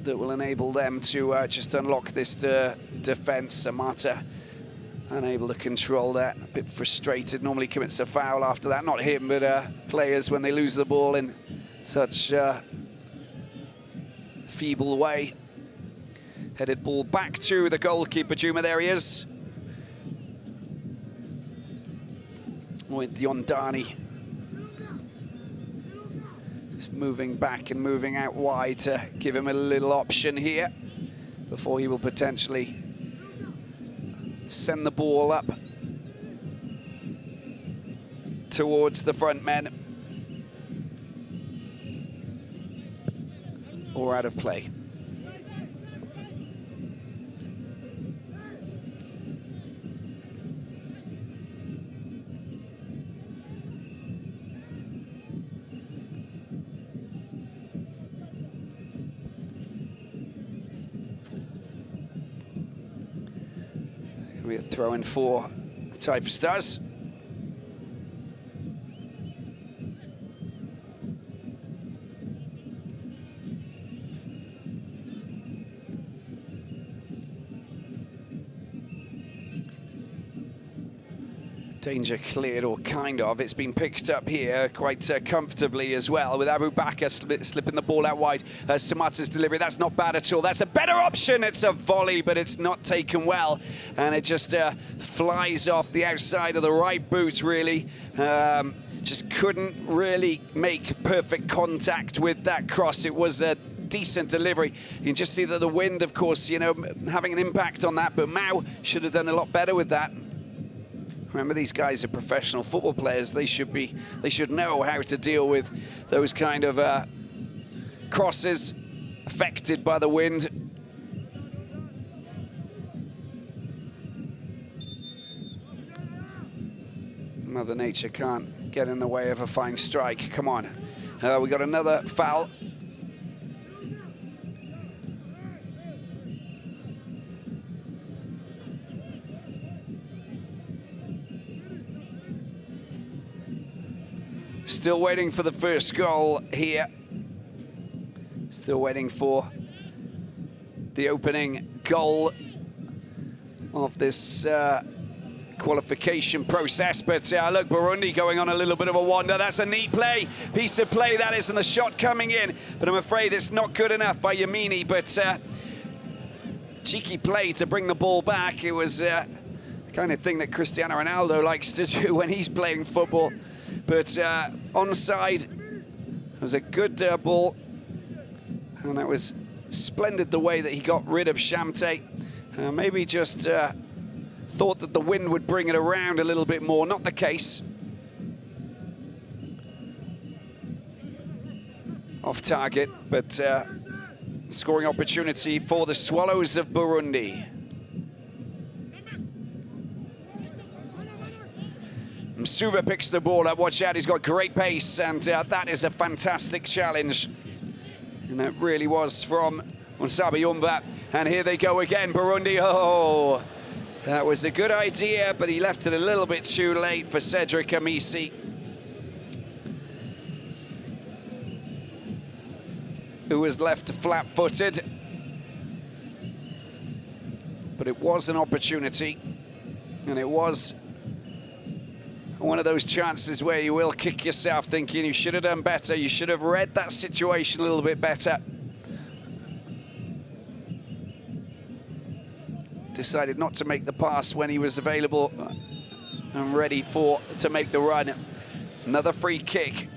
that will enable them to just unlock this defense. Samatta unable to control that, a bit frustrated, normally commits a foul after that. Not him, but players when they lose the ball in such feeble way. Headed ball back to the goalkeeper, Juma, there he is. With Yondani. Moving back and moving out wide to give him a little option here before he will potentially send the ball up towards the front men. Or out of play. We're throwing for the Taifa Stars. Danger cleared, or kind of. It's been picked up here quite comfortably as well, with Abu Bakr slipping the ball out wide. Samata's delivery, that's not bad at all. That's a better option. It's a volley, but it's not taken well. And it just flies off the outside of the right boot, really. Just couldn't really make perfect contact with that cross. It was a decent delivery. You can just see that the wind, of course, you know, having an impact on that, but Mao should have done a lot better with that. Remember, these guys are professional football players. They should know how to deal with those kind of crosses affected by the wind. Mother Nature can't get in the way of a fine strike. Come on. We got another foul. Still waiting for the first goal here. Still waiting for the opening goal of this qualification process. But look, Burundi going on a little bit of a wander. That's a neat play, piece of play that is, and the shot coming in. But I'm afraid it's not good enough by Yamini. But cheeky play to bring the ball back. It was the kind of thing that Cristiano Ronaldo likes to do when he's playing football. But onside, it was a good ball, and that was splendid the way that he got rid of Shamte. Maybe just thought that the wind would bring it around a little bit more. Not the case. Off target, but scoring opportunity for the Swallows of Burundi. Suivez picks the ball up. Watch out, he's got great pace, and that is a fantastic challenge. And that really was from Onsabiyumba. And here they go again, Burundi. Oh, that was a good idea, but he left it a little bit too late for Cedric Amisi, who was left flat-footed. But it was an opportunity, and it was one of those chances where you will kick yourself thinking you should have done better, you should have read that situation a little bit better. Decided not to make the pass when he was available and ready to make the run. Another free kick.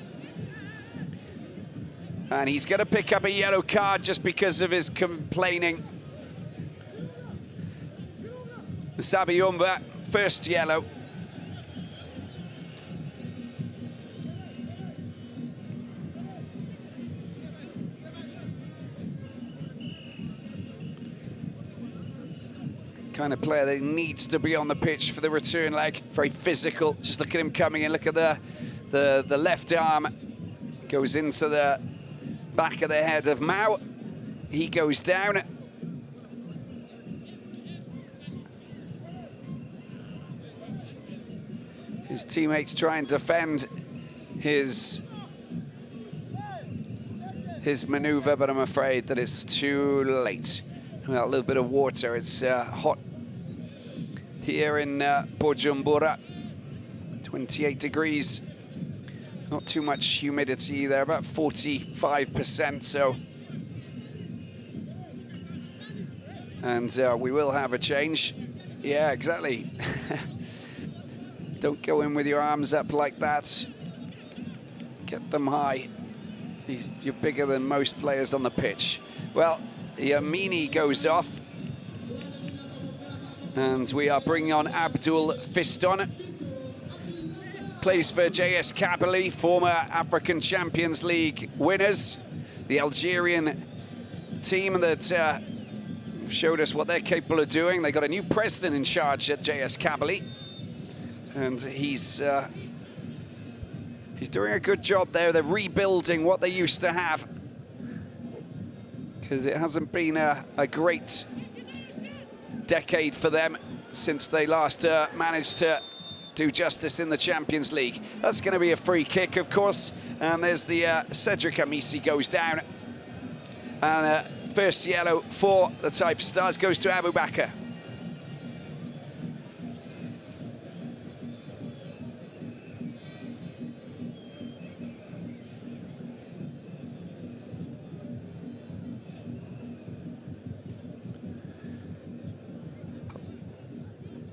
And he's going to pick up a yellow card just because of his complaining. Sabiyumba, first yellow. Kind of player that needs to be on the pitch for the return leg. Very physical. Just look at him coming in. Look at the left arm. Goes into the back of the head of Mao. He goes down. His teammates try and defend his maneuver, but I'm afraid that it's too late. Well, a little bit of water. It's hot here in Bujumbura. 28 degrees. Not too much humidity there, about 45%. So, and we will have a change. Yeah, exactly. Don't go in with your arms up like that. Get them high. You're bigger than most players on the pitch. Well, Yamini goes off, and we are bringing on Abdul Fiston. plays for JS Kabylie, former African Champions League winners. The Algerian team that showed us what they're capable of doing. They got a new president in charge at JS Kabylie, and he's doing a good job there. They're rebuilding what they used to have, because it hasn't been a great decade for them since they last managed to do justice in the Champions League. That's going to be a free kick, of course, and there's the Cedric Amisi goes down, and first yellow for the Taifa Stars goes to Abubakar.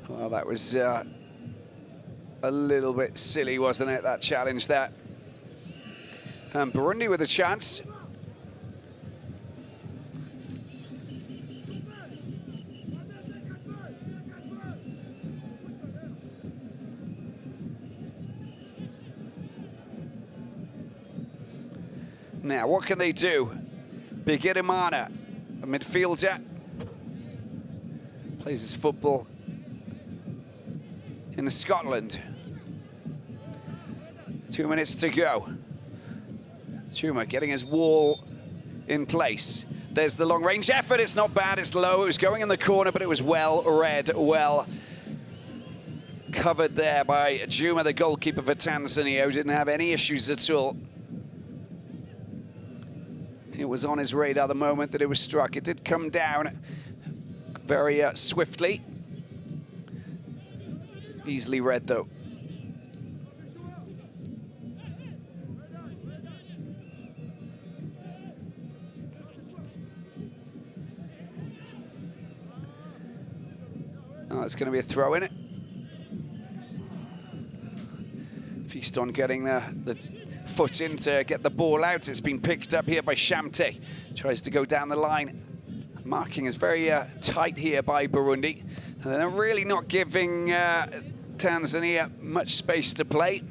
Well, that was a little bit silly, wasn't it, that challenge there? And Burundi with a chance. Now, what can they do? Bigirimana, a midfielder, plays his football in Scotland. 2 minutes to go. Chuma getting his wall in place. There's the long-range effort. It's not bad, it's low. It was going in the corner, but it was well read, well covered there by Juma, the goalkeeper for Tanzania, who didn't have any issues at all. It was on his radar the moment that it was struck. It did come down very swiftly. Easily read, though. Oh, it's going to be a throw in it. Fiston getting the foot in to get the ball out. It's been picked up here by Shamte. Tries to go down the line. Marking is very tight here by Burundi. And they're really not giving Tanzania much space to play.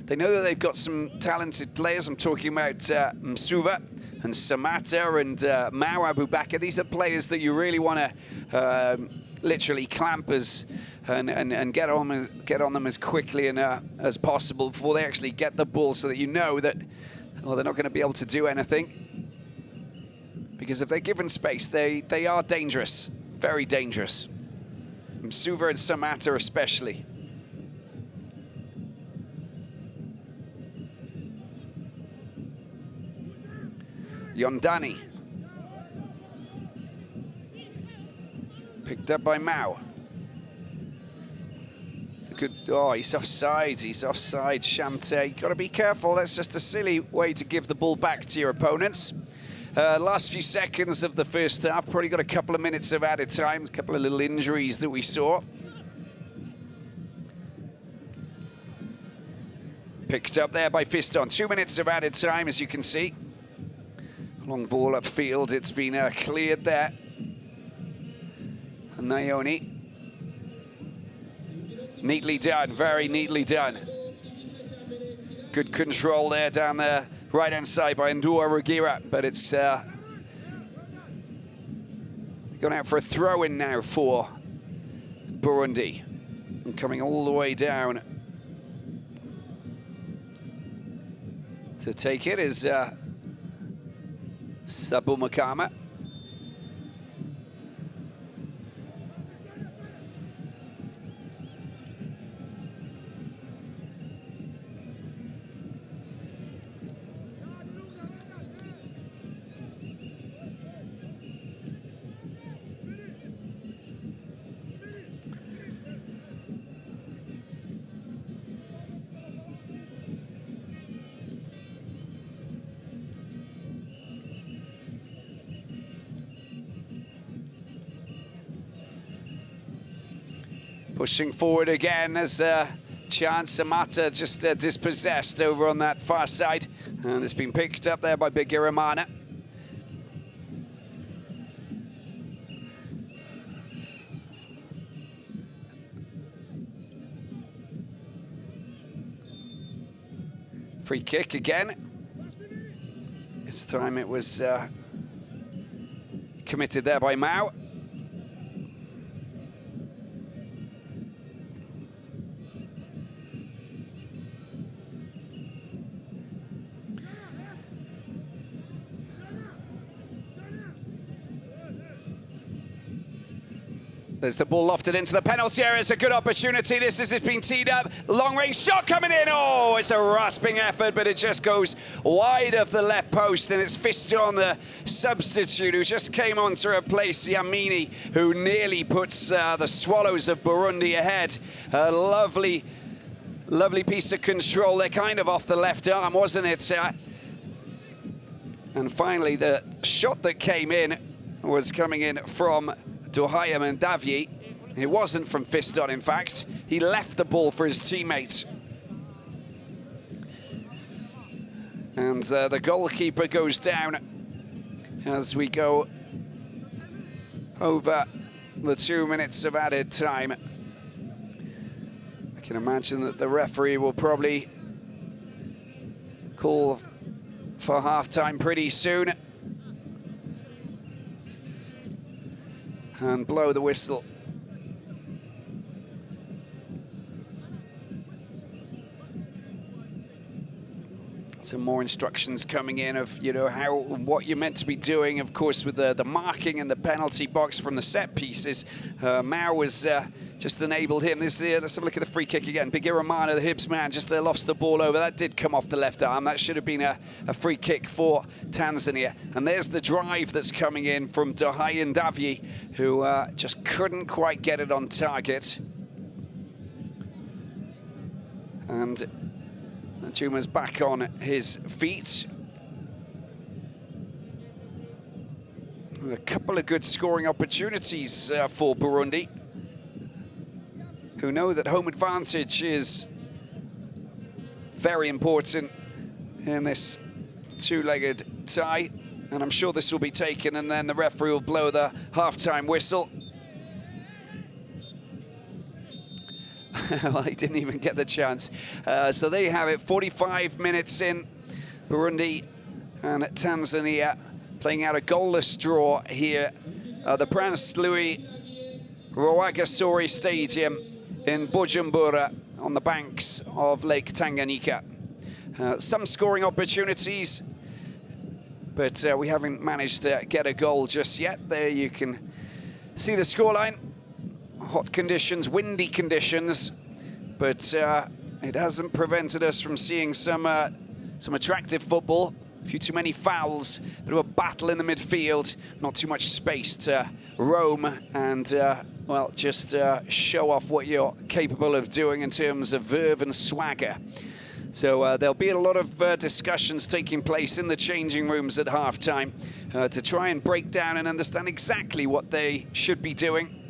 They know that they've got some talented players. I'm talking about Msuva and Samata and Mao Abubakar. These are players that you really want to literally clamp and get on them as quickly and as possible before they actually get the ball, so that you know that, well, they're not going to be able to do anything. Because if they're given space, they are dangerous, very dangerous. Msuva and Samata especially. Yondani. Picked up by Mao. Good, oh, he's offside, Shamte. Got to be careful, that's just a silly way to give the ball back to your opponents. Last few seconds of the first half, probably got a couple of minutes of added time, a couple of little injuries that we saw. Picked up there by Fiston. 2 minutes of added time, as you can see. Long ball upfield, it's been cleared there. And Nayoni. Neatly done, very neatly done. Good control there down the right-hand side by Ndua Rugira, but it's gone out for a throw-in now for Burundi. And coming all the way down to take it is Sabu Makama. Pushing forward again as chance. Samata just dispossessed over on that far side. And it's been picked up there by Bigirimana. Free kick again. This time it was committed there by Mao. There's the ball lofted into the penalty area. It's a good opportunity. This has been teed up. Long-range shot coming in. Oh, it's a rasping effort, but it just goes wide of the left post, and it's Fiston, the substitute, who just came on to replace Yamini, who nearly puts the Swallows of Burundi ahead. A lovely, lovely piece of control. They're kind of off the left arm, wasn't it? And finally, the shot that came in was coming in from Dohayam and Davye. It wasn't from Fiston, in fact. He left the ball for his teammates. And the goalkeeper goes down as we go over the 2 minutes of added time. I can imagine that the referee will probably call for half-time pretty soon and blow the whistle. Some more instructions coming in of, you know, what you're meant to be doing, of course, with the marking and the penalty box from the set pieces. Mao was just enabled him. Let's have a look at the free kick again. Big Romano, the Hibs man, just lofts the ball over. That did come off the left arm. That should have been a free kick for Tanzania. And there's the drive that's coming in from Dohayam and Davye, who just couldn't quite get it on target. And Juma's back on his feet. A couple of good scoring opportunities for Burundi, who know that home advantage is very important in this two-legged tie. And I'm sure this will be taken, and then the referee will blow the half-time whistle. Well, he didn't even get the chance. So there you have it, 45 minutes in. Burundi and Tanzania playing out a goalless draw here at the Prince Louis Rwagasore Stadium in Bujumbura on the banks of Lake Tanganyika. Some scoring opportunities, but we haven't managed to get a goal just yet. There you can see the scoreline. Hot conditions, windy conditions, but it hasn't prevented us from seeing some attractive football. A few too many fouls, bit of a battle in the midfield, not too much space to roam and, well, just show off what you're capable of doing in terms of verve and swagger. So there'll be a lot of discussions taking place in the changing rooms at halftime to try and break down and understand exactly what they should be doing.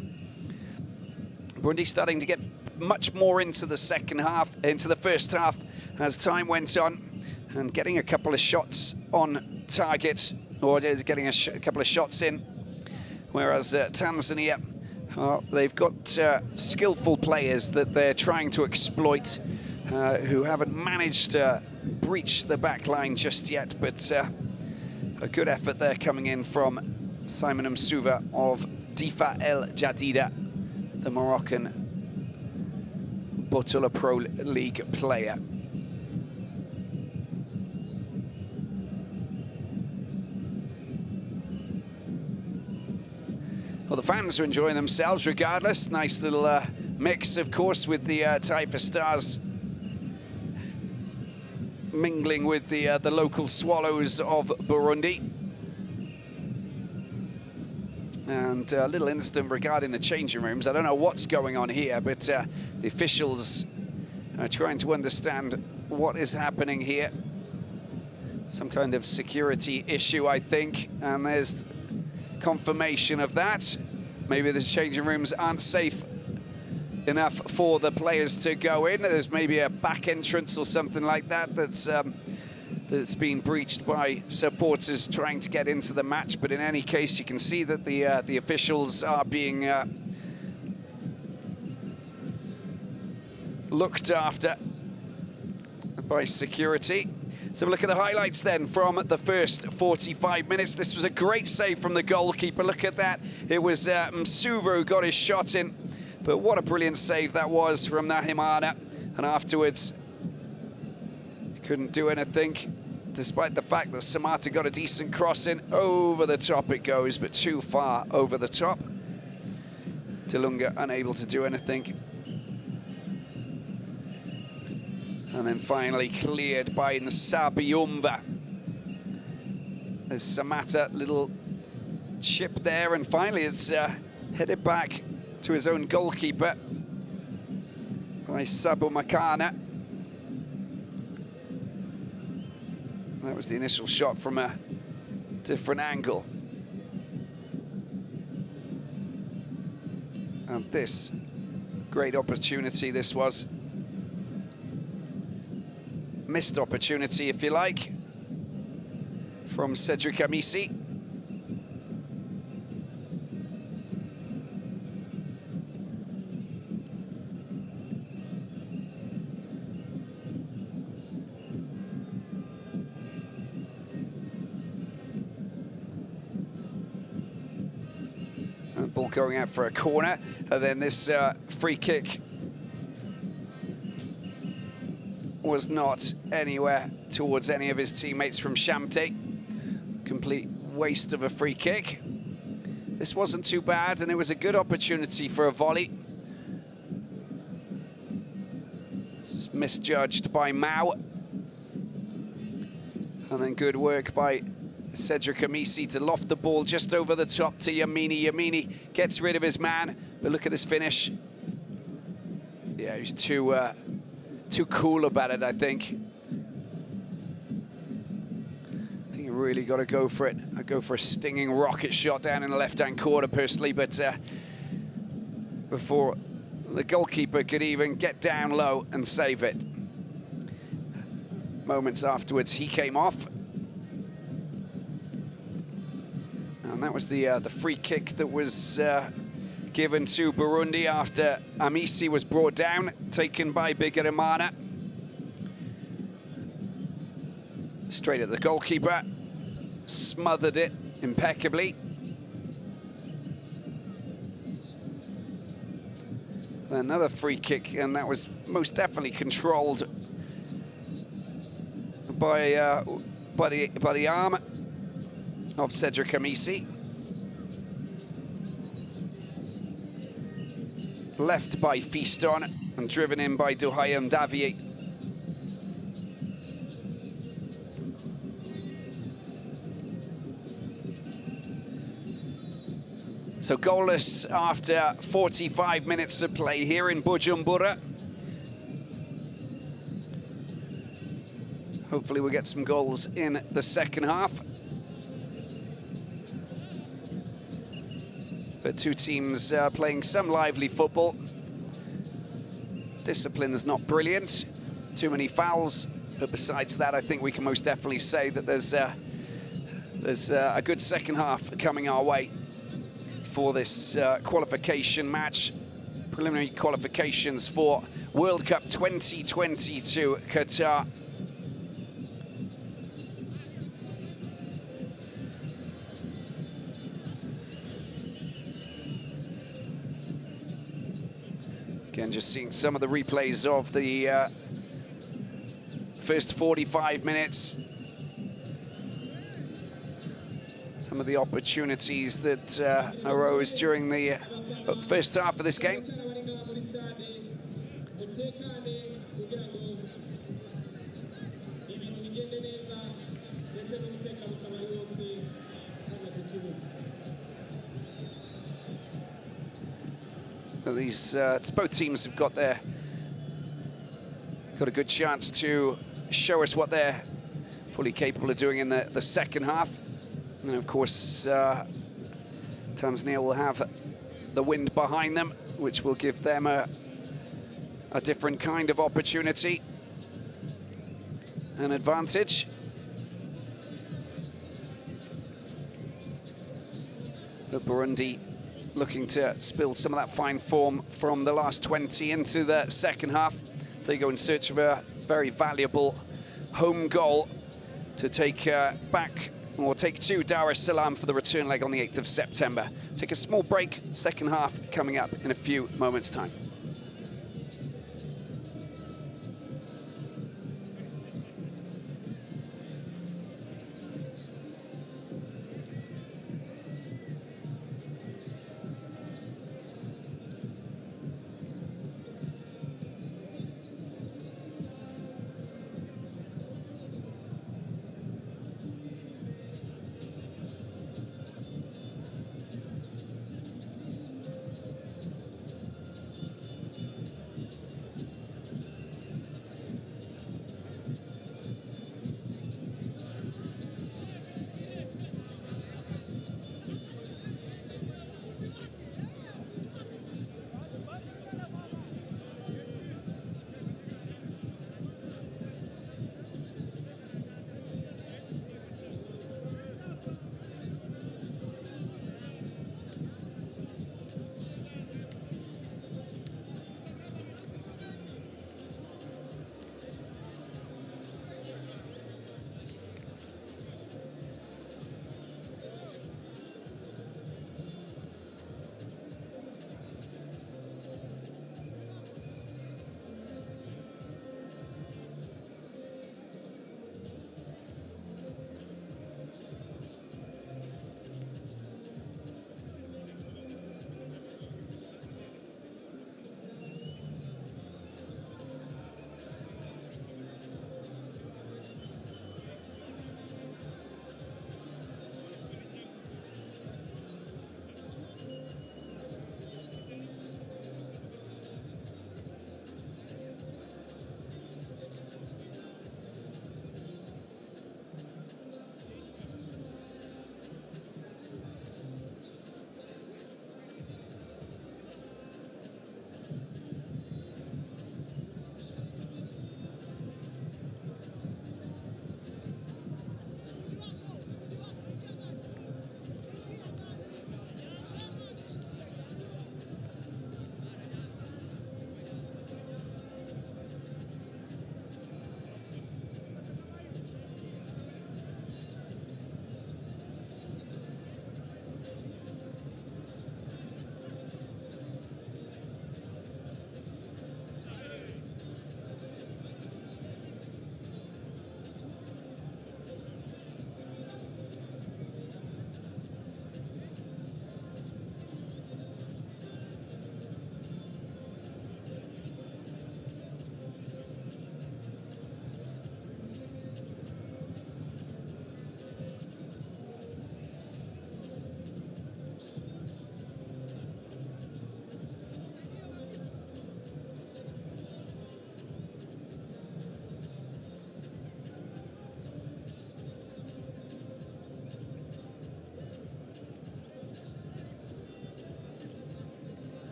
Burundi starting to get much more into the second half, into the first half as time went on, and getting a couple of shots on target, or getting a couple of shots in, whereas Tanzania, they've got skillful players that they're trying to exploit, who haven't managed to breach the back line just yet, but a good effort there coming in from Simon Msuva of Difa El Jadida, the Moroccan Botola Pro League player. Well, the fans are enjoying themselves regardless. Nice little mix, of course, with the Taifa Stars mingling with the local Swallows of Burundi. And a little incident regarding the changing rooms. I don't know what's going on here, but the officials are trying to understand what is happening here. Some kind of security issue, I think, and there's confirmation of that. Maybe the changing rooms aren't safe enough for the players to go in. There's maybe a back entrance or something like that that's been breached by supporters trying to get into the match. But in any case, you can see that the officials are being looked after by security. So look at the highlights then from the first 45 minutes. This was a great save from the goalkeeper. Look at that. It was Msuva who got his shot in. But what a brilliant save that was from Nahimana. And afterwards, he couldn't do anything, despite the fact that Samata got a decent cross in. Over the top it goes, but too far over the top. Dilunga unable to do anything. And then finally cleared by Nsabiumva. There's Samata, little chip there, and finally it's headed back to his own goalkeeper by Sabu Makana. That was the initial shot from a different angle. And this, great opportunity this was. Missed opportunity, if you like, from Cedric Amisi. And ball going out for a corner, and then this free kick was not anywhere towards any of his teammates from Shamte. Complete waste of a free kick. This wasn't too bad, and it was a good opportunity for a volley. Just misjudged by Mao. And then good work by Cedric Amisi to loft the ball just over the top to Yamini. Yamini gets rid of his man, but look at this finish. Yeah, he's too cool about it, I think. You really got to go for it. I'd go for a stinging rocket shot down in the left-hand corner, personally, but before the goalkeeper could even get down low and save it. Moments afterwards, he came off. And that was the free kick that was given to Burundi after Amisi was brought down, taken by Bigirimana. Straight at the goalkeeper, smothered it impeccably. Another free kick, and that was most definitely controlled by the arm of Cedric Amisi. Left by Fiston and driven in by Duhayam Davier. So goalless after 45 minutes of play here in Bujumbura. Hopefully we'll get some goals in the second half. The two teams playing some lively football. Discipline's not brilliant. Too many fouls. But besides that, I think we can most definitely say that there's a good second half coming our way for this qualification match. Preliminary qualifications for World Cup 2022 Qatar. Again, just seeing some of the replays of the first 45 minutes. Some of the opportunities that arose during the first half of this game. These both teams have got a good chance to show us what they're fully capable of doing in the second half. And of course, Tanzania will have the wind behind them, which will give them a different kind of opportunity, an advantage. But Burundi looking to spill some of that fine form from the last 20 into the second half. They go in search of a very valuable home goal to take back, or take to Dar es Salaam for the return leg on the 8th of September. Take a small break, second half coming up in a few moments' time.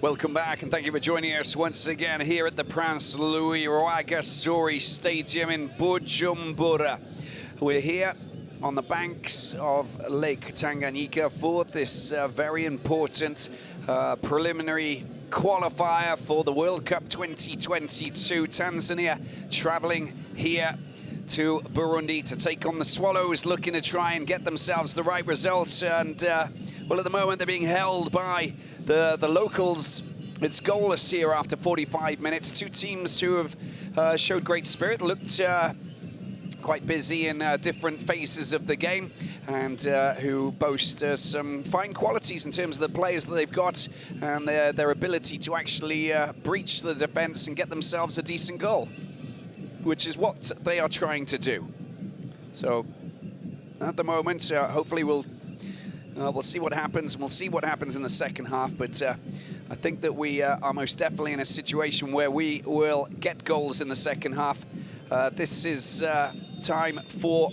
Welcome back and thank you for joining us once again here at the Prince Louis Rwagasore Stadium in Bujumbura. We're here on the banks of Lake Tanganyika for this very important preliminary qualifier for the World Cup 2022. Tanzania traveling here to Burundi to take on the Swallows, looking to try and get themselves the right results. And well, at the moment they're being held by the locals. It's goalless here after 45 minutes. Two teams who have showed great spirit, looked quite busy in different phases of the game, and who boast some fine qualities in terms of the players that they've got and their ability to actually breach the defense and get themselves a decent goal, which is what they are trying to do. So at the moment, hopefully we'll see what happens, and we'll see what happens in the second half. But I think that we are most definitely in a situation where we will get goals in the second half. This is time for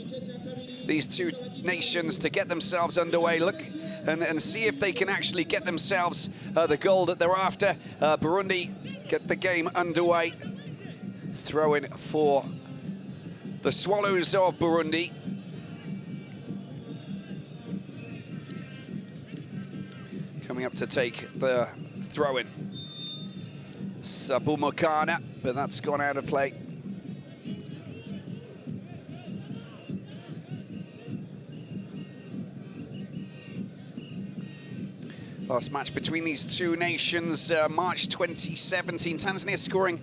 these two nations to get themselves underway. Look and see if they can actually get themselves the goal that they're after. Burundi get the game underway. Throw-in for the Swallows of Burundi. Coming up to take the throw-in. Sabumokana, but that's gone out of play. Last match between these two nations, March 2017. Tanzania scoring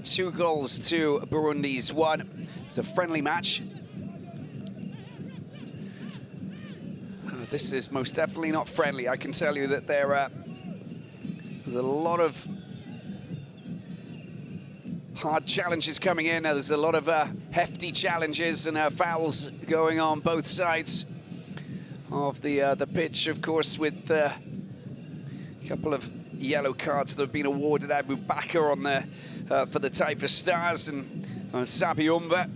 2 goals to Burundi's 1. It was a friendly match. This is most definitely not friendly. I can tell you that there's a lot of hard challenges coming in. There's a lot of hefty challenges and fouls going on both sides of the pitch, of course, with couple of yellow cards that have been awarded. Abu Bakr on there for the Taifa Stars, and Sabiumba.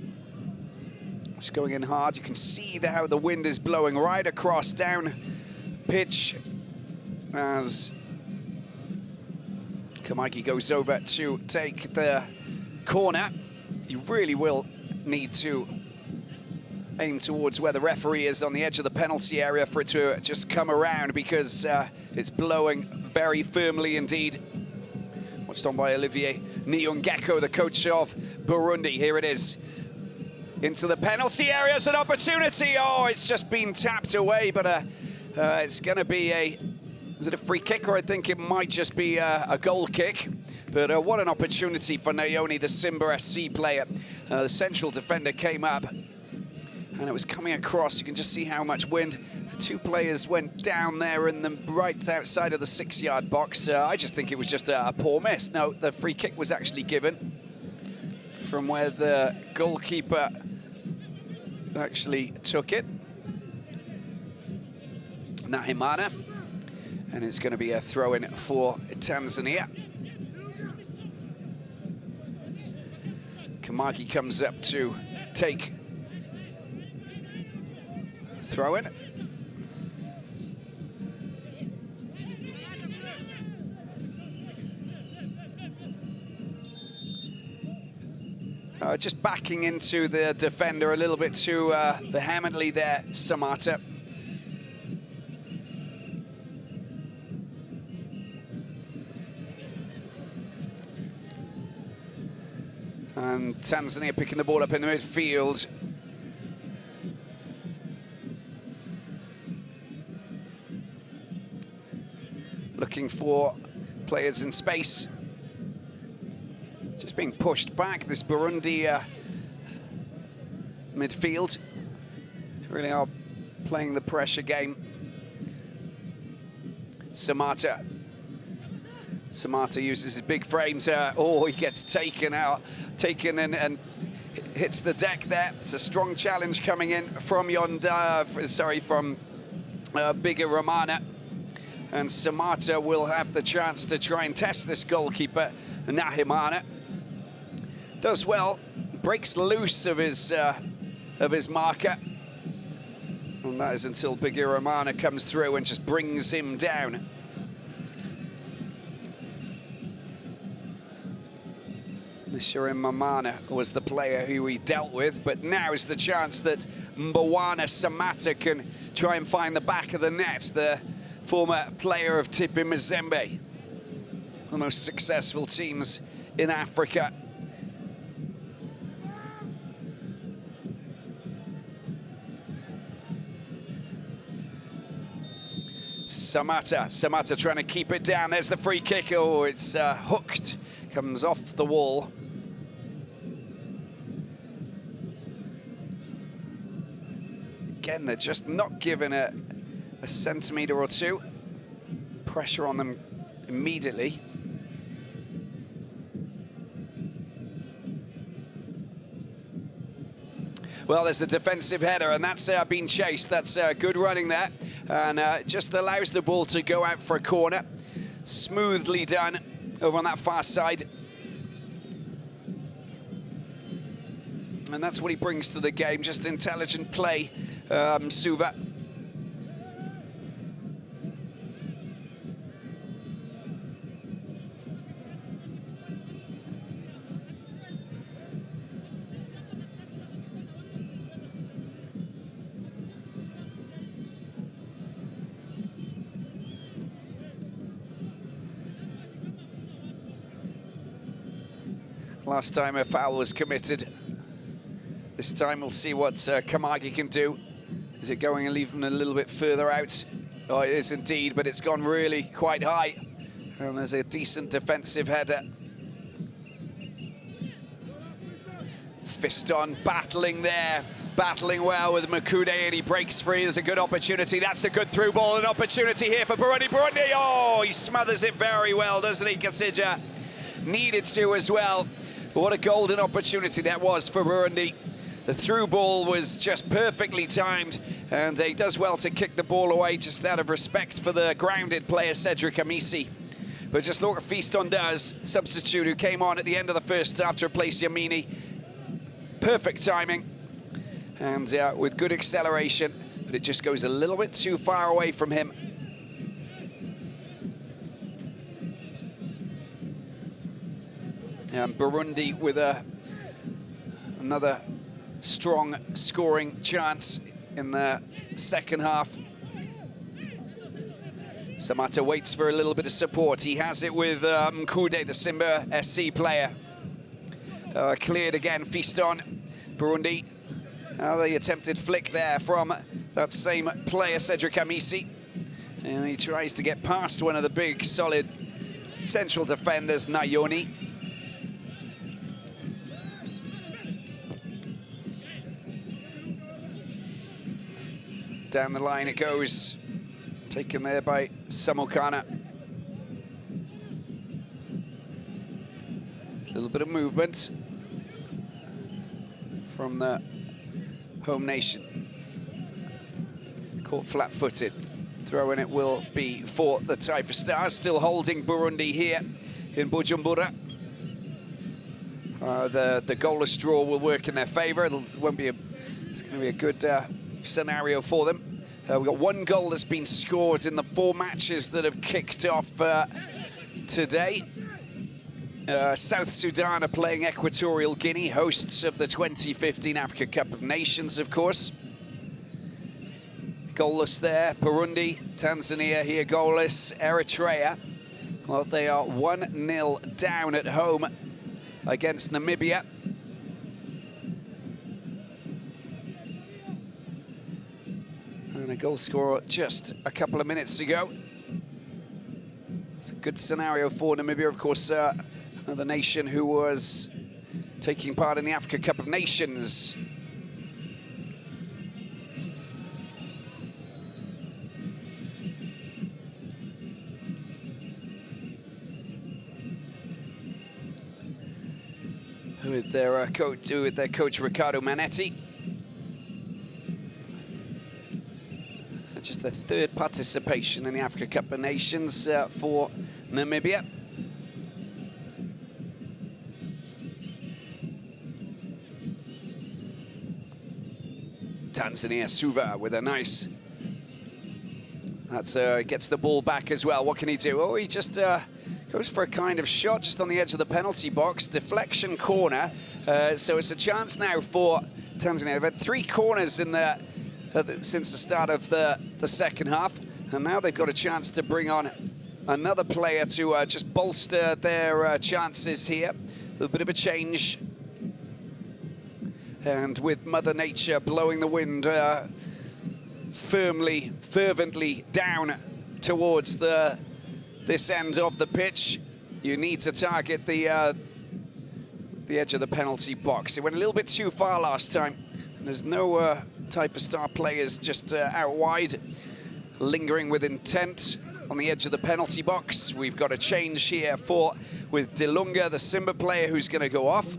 It's going in hard. You can see how the wind is blowing right across down pitch as Kamaiki goes over to take the corner. You really will need to aim towards where the referee is on the edge of the penalty area for it to just come around, because it's blowing very firmly indeed. Watched on by Olivier Nyongeko, the coach of Burundi. Here it is. Into the penalty area, it's an opportunity. Oh, it's just been tapped away, but it's going to be is it a free kick, or I think it might just be a goal kick. But what an opportunity for Nayoni, the Simba SC player. The central defender came up, and it was coming across. You can just see how much wind. The two players went down there in the right outside of the 6-yard box. I just think it was just a poor miss. No, the free kick was actually given from where the goalkeeper actually took it. Nahimana. And it's going to be a throw-in for Tanzania. Kamaki comes up to take throw-in. Just backing into the defender a little bit too vehemently there, Samata. And Tanzania picking the ball up in the midfield. Looking for players in space. Just being pushed back, this Burundi midfield. Really are playing the pressure game. Samata. Samata uses his big frame to, oh, he gets taken and hits the deck there. It's a strong challenge coming in from from Bigger Romana. And Samata will have the chance to try and test this goalkeeper, Nahimana. Does well, breaks loose of his marker. And that is until Bigger Romana comes through and just brings him down. Shirin Mamana was the player who we dealt with, but now is the chance that Mbwana Samata can try and find the back of the net, the former player of Tipi Mazembe, the most successful teams in Africa. Samata trying to keep it down. There's the free kick. Oh, it's hooked. Comes off the wall. Again, they're just not giving a centimetre or two. Pressure on them immediately. Well, there's a defensive header, and that's been chased. That's good running there. And just allows the ball to go out for a corner. Smoothly done over on that far side. And that's what he brings to the game, just intelligent play, Suva. Last time a foul was committed. This time we'll see what Kamagi can do. Is it going and leaving a little bit further out? Oh, it is indeed, but it's gone really quite high. And there's a decent defensive header. Fist on, battling there. Battling well with Makude, and he breaks free. There's a good opportunity. That's a good through ball. An opportunity here for Burundi. Burundi, oh, he smothers it very well, doesn't he, Kasija? Needed to as well. What a golden opportunity that was for Burundi. The through ball was just perfectly timed, and he does well to kick the ball away just out of respect for the grounded player, Cedric Amisi. But just look what Fiston does, substitute who came on at the end of the first half to replace Yamini. Perfect timing, and with good acceleration, but it just goes a little bit too far away from him. Burundi with another strong scoring chance in the second half. Samata waits for a little bit of support. He has it with Mkude, the Simba SC player. Cleared again, Fiston. Burundi. The attempted flick there from that same player, Cedric Amisi. And he tries to get past one of the big, solid central defenders, Nayoni. Down the line it goes, taken there by Samokana. A little bit of movement from the home nation. Caught flat-footed. Throwing it will be for the Taifa Stars, still holding Burundi here in Bujumbura. The goalless draw will work in their favor. It's going to be a good scenario for them. We've got one goal that's been scored in the 4 matches that have kicked off today. South Sudan are playing Equatorial Guinea, hosts of the 2015 Africa Cup of Nations, of course. Goalless there. Burundi, Tanzania here goalless. Eritrea, well, they are 1-0 down at home against Namibia. And a goal scorer just a couple of minutes ago. It's a good scenario for Namibia, of course, the nation who was taking part in the Africa Cup of Nations. With their coach Riccardo Manetti. Just the 3rd participation in the Africa Cup of Nations for Namibia. Tanzania, Suva with a nice... That's gets the ball back as well. What can he do? Oh, he just Goes for a kind of shot just on the edge of the penalty box. Deflection corner. So it's a chance now for Tanzania. They've had 3 corners in the since the start of the second half. And now they've got a chance to bring on another player to just bolster their chances here. A little bit of a change. And with Mother Nature blowing the wind fervently down towards this end of the pitch, you need to target the edge of the penalty box. It went a little bit too far last time. And there's no type of star players just out wide, lingering with intent on the edge of the penalty box. We've got a change here with Dilunga, the Simba player, who's going to go off.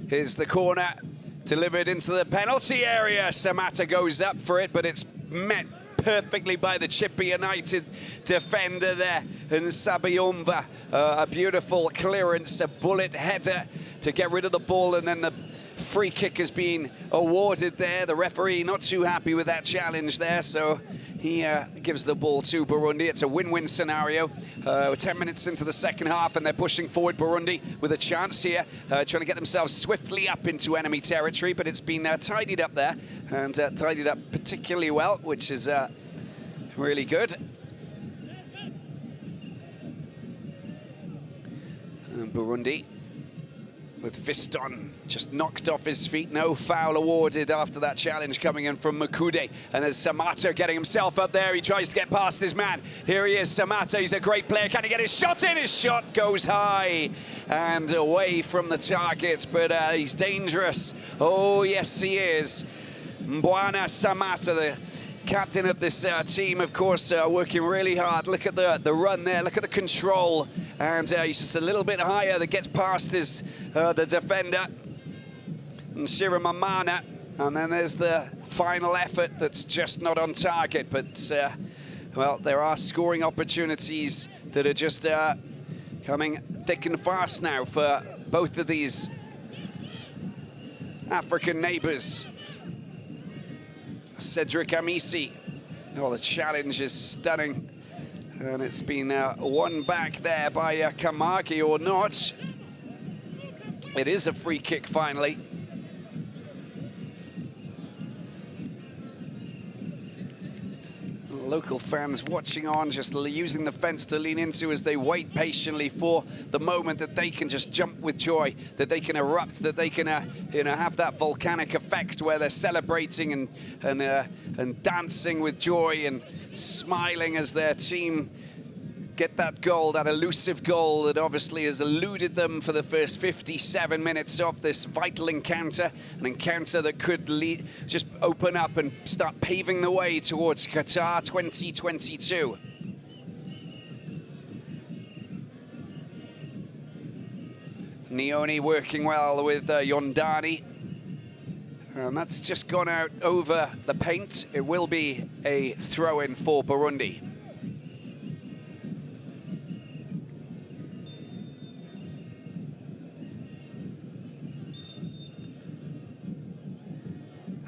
Here's the corner, delivered into the penalty area. Samata goes up for it, but it's met perfectly by the Chippa United defender there. And Sabayumva, a beautiful clearance, a bullet header to get rid of the ball, and then the free kick has been awarded there. The referee not too happy with that challenge there, so he gives the ball to Burundi. It's a win-win scenario. 10 minutes into the second half, and they're pushing forward. Burundi with a chance here, trying to get themselves swiftly up into enemy territory, but it's been tidied up there, and tidied up particularly well, which is really good. And Burundi with Fiston just knocked off his feet. No foul awarded after that challenge coming in from Makude. And there's Samata getting himself up there. He tries to get past his man. Here he is, Samata. He's a great player. Can he get his shot in? His shot goes high and away from the target, but he's dangerous. Oh, yes, he is. Mbwana Samata, the captain of this team, of course, working really hard. Look at the run there. Look at the control. And he's just a little bit higher that gets past his the defender, and Shiramamana. And then there's the final effort that's just not on target. But, well, there are scoring opportunities that are just coming thick and fast now for both of these African neighbours. Cedric Amisi. Oh, the challenge is stunning. And it's been won back there by Kamagi, or not. It is a free kick finally. Local fans watching on, just using the fence to lean into as they wait patiently for the moment that they can just jump with joy, that they can erupt, that they can have that volcanic effect where they're celebrating and dancing with joy and smiling as their team get that goal, that elusive goal that obviously has eluded them for the first 57 minutes of this vital encounter, an encounter that could just open up and start paving the way towards Qatar 2022. Nioni working well with Yondani, and that's just gone out over the paint. It will be a throw-in for Burundi.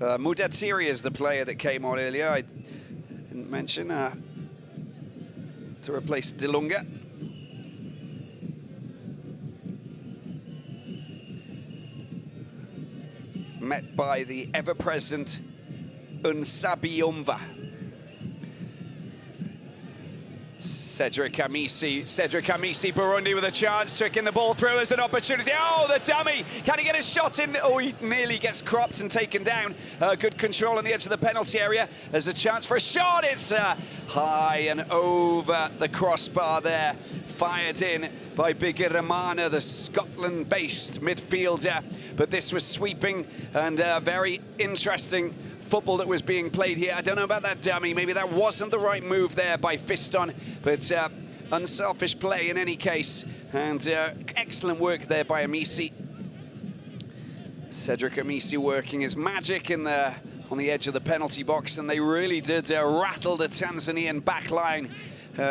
Mudatiri is the player that came on earlier. I didn't mention, to replace Dilunga. Met by the ever-present Unsabiyumva. Cedric Amisi, Burundi with a chance, tricking the ball through. There's an opportunity. Oh, the dummy! Can he get a shot in? Oh, he nearly gets cropped and taken down. Good control on the edge of the penalty area. There's a chance for a shot. It's high and over the crossbar there. Fired in by Bigirimana, the Scotland-based midfielder. But this was sweeping and very interesting football that was being played here. I don't know about that dummy. Maybe that wasn't the right move there by Fiston, but unselfish play in any case And excellent work there by Amisi. Cedric Amisi working his magic in the on the edge of the penalty box, and they really did rattle the Tanzanian back line,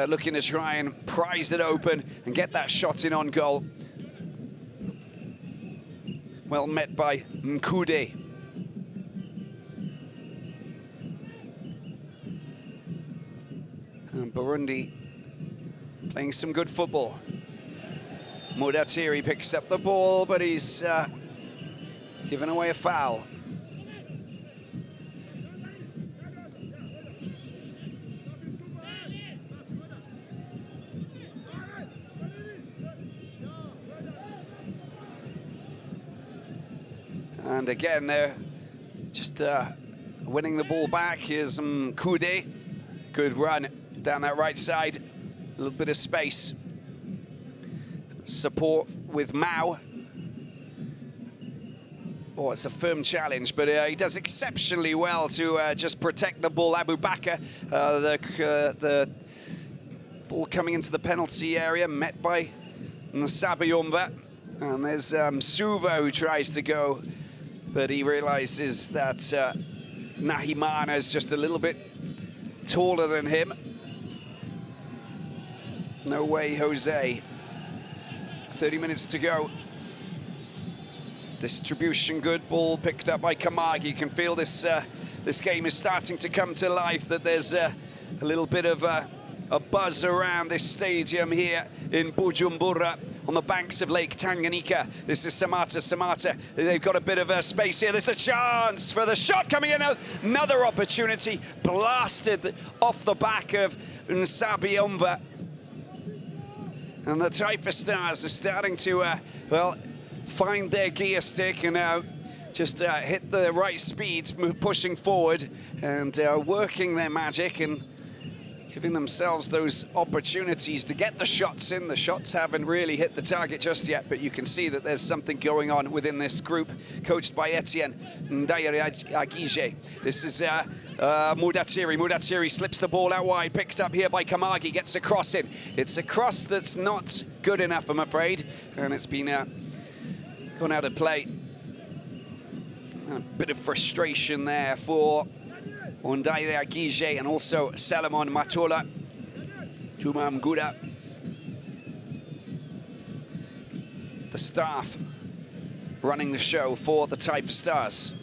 looking to try and prise it open and get that shot in on goal. Well met by Mkude. And Burundi playing some good football. Mudatiri picks up the ball, but he's given away a foul. And again, they're just winning the ball back. Here's Mkude. Good run down that right side. A little bit of space. Support with Mao. Oh, it's a firm challenge, but he does exceptionally well to just protect the ball. Abu Bakr, the ball coming into the penalty area, met by Nsabiyumva. And there's Suva who tries to go, but he realizes that Nahimana is just a little bit taller than him. No way, Jose. 30 minutes to go. Distribution good, ball picked up by Kamagi. You can feel this this game is starting to come to life, that there's a little bit of a buzz around this stadium here in Bujumbura on the banks of Lake Tanganyika. This is Samata. They've got a bit of a space here. There's the chance for the shot coming in. Another opportunity blasted off the back of Nsabiyumva. And the Taifa Stars are starting to, well, find their gear stick and just hit the right speeds, pushing forward and working their magic and giving themselves those opportunities to get the shots in. The shots haven't really hit the target just yet, but you can see that there's something going on within this group, coached by Etienne Ndayiragije. This is Mudatiri. Mudatiri slips the ball out wide, picked up here by Kamagi, gets a cross in. It's a cross that's not good enough, I'm afraid, and it's been gone out of play. A bit of frustration there for Ndayiragije and also Salomon Matola, Juma Mguda. The staff running the show for the Taifa Stars.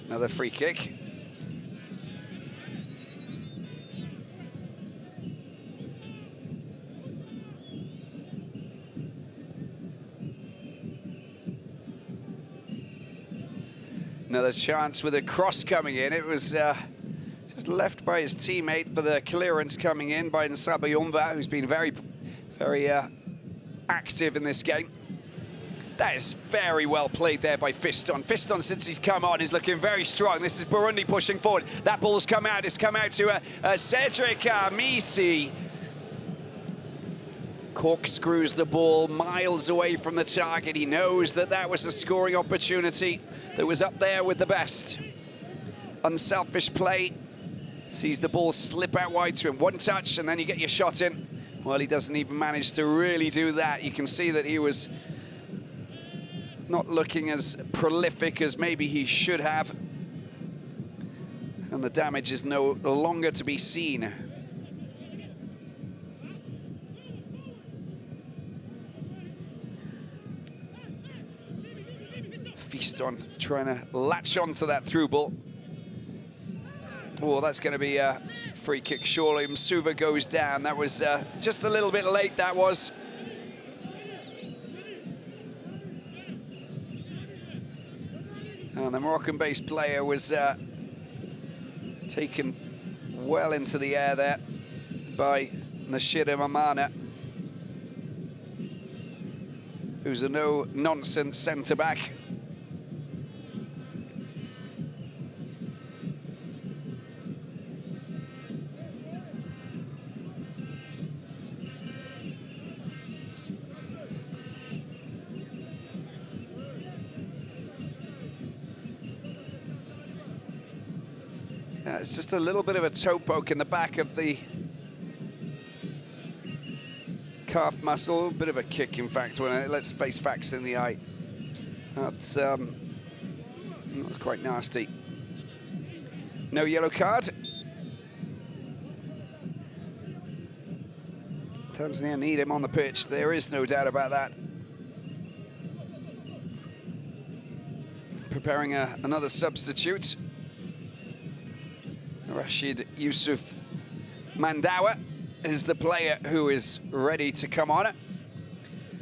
Another free kick. Another chance with a cross coming in. It was just left by his teammate for the clearance coming in by Nsabiyumva, who's been very active in this game. That is very well played there by Fiston. Fiston, since he's come on, is looking very strong. This is Burundi pushing forward. That ball's come out. It's come out to Cedric Amisi. Corkscrews the ball miles away from the target. He knows that that was a scoring opportunity that was up there with the best. Unselfish play. Sees the ball slip out wide to him. One touch, and then you get your shot in. Well, he doesn't even manage to really do that. You can see that he was not looking as prolific as maybe he should have. And the damage is no longer to be seen. Fiston trying to latch onto that through ball. Oh, that's going to be a free kick, surely. Msuva goes down. That was just a little bit late, that was. And the Moroccan-based player was taken well into the air there by Nashira Mamana, who's a no-nonsense centre-back. It's just a little bit of a toe poke in the back of the calf muscle, a bit of a kick, in fact, let's face facts in the eye. That's quite nasty. No yellow card. Tanzania need him on the pitch, there is no doubt about that. Preparing another substitute. Rashid Yusuf Mandawa is the player who is ready to come on. I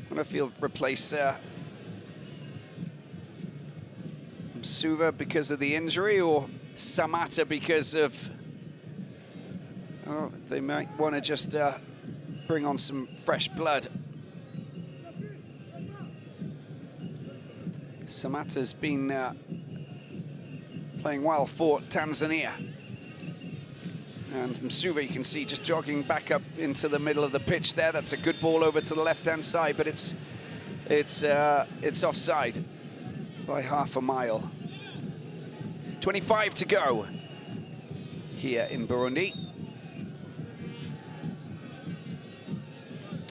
wonder if he'll replace Suivez because of the injury, or Samata because of... Oh, they might want to just bring on some fresh blood. Samata's been playing well for Tanzania. And Msuva, you can see, just jogging back up into the middle of the pitch there. That's a good ball over to the left-hand side, but it's offside by half a mile. 25 to go here in Burundi.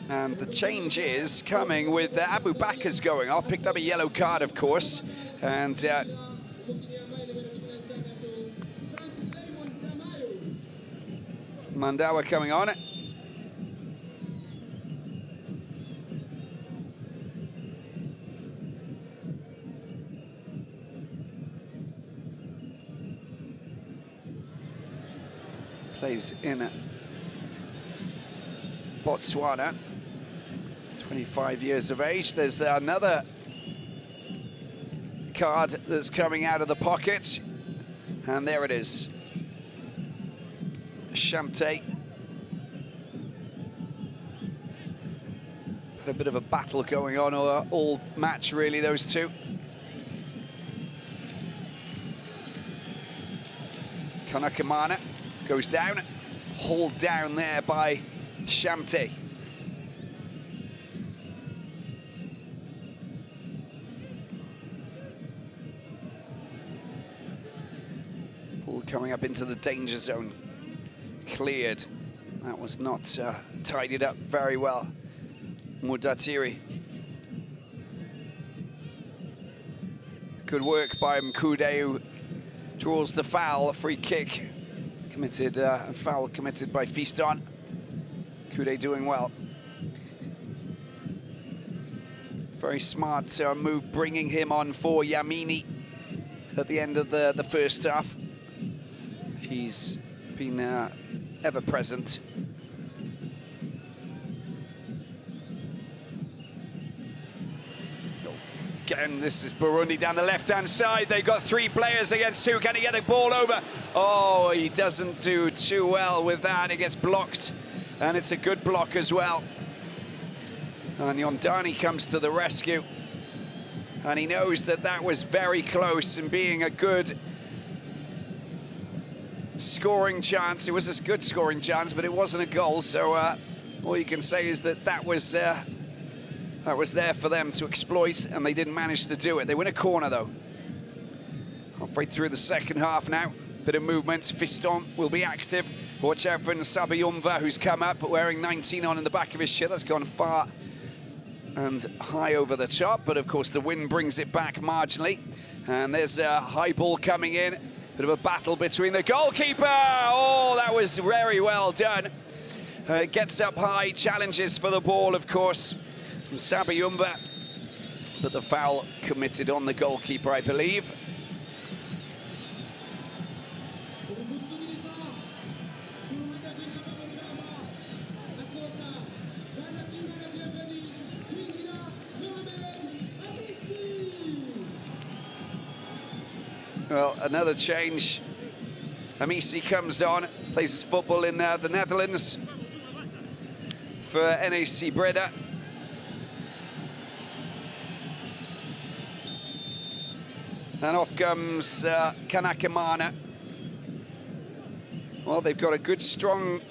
And the change is coming with Abu Bakar's going off. Picked up a yellow card, of course. And Mandawa coming on. Plays in Botswana, 25 years of age. There's another card that's coming out of the pocket, and there it is. Shamte. Had a bit of a battle going on all match, really, those two. Kanakamana goes down, hauled down there by Shamte. Ball coming up into the danger zone. Cleared. That was not tidied up very well. Mudatiri. Good work by Mkude, who draws the foul. A free kick committed, a foul committed by Fiston. Mkude doing well. Very smart move, bringing him on for Yamini at the end of the first half. He's been ever present. Again, this is Burundi down the left-hand side. They've got three players against two. Can he get the ball over? Oh, he doesn't do too well with that. It gets blocked, and it's a good block as well. And Yondani comes to the rescue. And he knows that that was very close, and being a good scoring chance. It was a good scoring chance, but it wasn't a goal. So all you can say is that that was there for them to exploit, and they didn't manage to do it. They win a corner, though. Halfway through the second half now. Bit of movement. Fiston will be active. Watch out for Nsabiyumva, who's come up, wearing 19 on in the back of his shirt. That's gone far and high over the top, but of course the wind brings it back marginally. And there's a high ball coming in. Bit of a battle between the goalkeeper. Oh, that was very well done. Gets up high, challenges for the ball, of course. Nsabiyumva, but the foul committed on the goalkeeper, I believe. Well, another change. Amisi comes on, plays his football in the Netherlands for NAC Breda. And off comes Kanakamana. Well, they've got a good, strong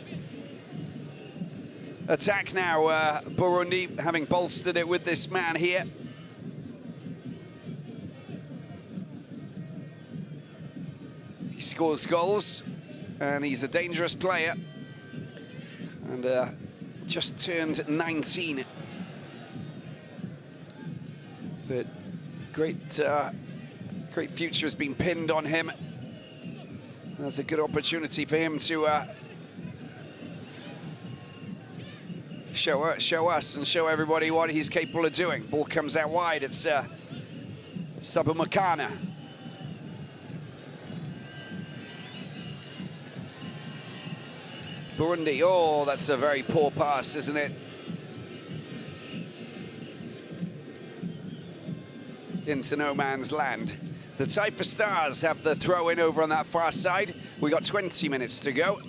attack now, Burundi, having bolstered it with this man here. He scores goals. and he's a dangerous player, and just turned 19. But great future has been pinned on him. That's a good opportunity for him to show us and show everybody what he's capable of doing. Ball comes out wide. It's Sabumakana. Burundi. Oh, that's a very poor pass, isn't it? Into no man's land. The Taifa Stars have the throw-in over on that far side. We got 20 minutes to go,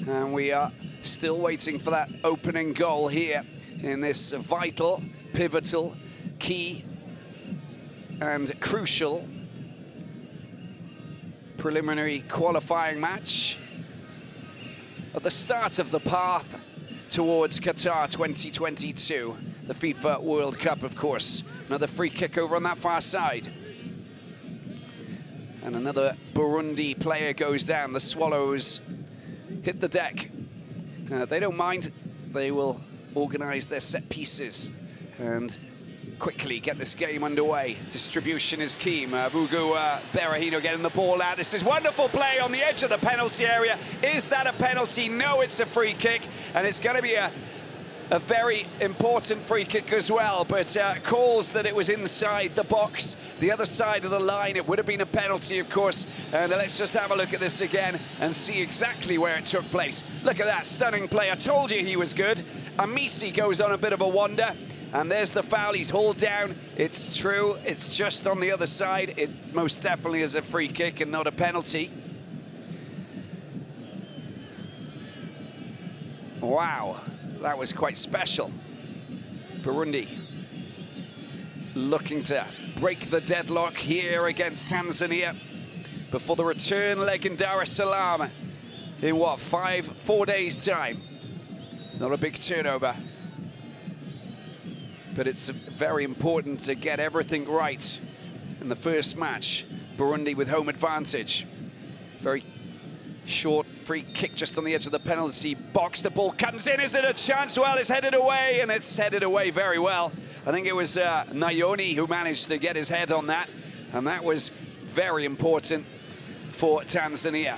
and we are still waiting for that opening goal here in this vital, pivotal, key, and crucial preliminary qualifying match at the start of the path towards Qatar 2022, the FIFA World Cup, of course. Another free kick over on that far side. And another Burundi player goes down. The Swallows hit the deck. They don't mind. They will organize their set pieces and quickly get this game underway. Distribution is key. Bugu Berahino getting the ball out. This is wonderful play on the edge of the penalty area. Is that a penalty? No, it's a free kick, and it's going to be a very important free kick as well, but calls that it was inside the box, the other side of the line. It would have been a penalty, of course. And let's just have a look at this again and see exactly where it took place. Look at that stunning play. I told you he was good. Amisi goes on a bit of a wander, and there's the foul. He's hauled down. It's true. It's just on the other side. It most definitely is a free kick and not a penalty. Wow. That was quite special. Burundi looking to break the deadlock here against Tanzania before the return leg in Dar es Salaam in what, 4 days' time. It's not a big turnover, but it's very important to get everything right in the first match. Burundi with home advantage. Very short free kick just on the edge of the penalty box. The ball comes in. Is it a chance? Well, it's headed away, and it's headed away very well. I think it was Nayoni who managed to get his head on that, and that was very important for Tanzania.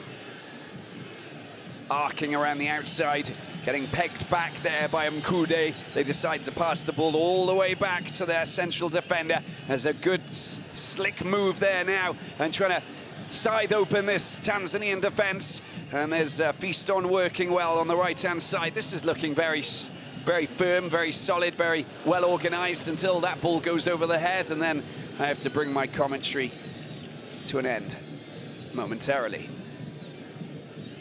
Arcing around the outside, getting pegged back there by Mkude. They decide to pass the ball all the way back to their central defender. There's a good slick move there now, and trying to scythe open this Tanzanian defence, and there's Fiston working well on the right-hand side. This is looking very firm, very solid, very well organised until that ball goes over the head, and then I have to bring my commentary to an end momentarily.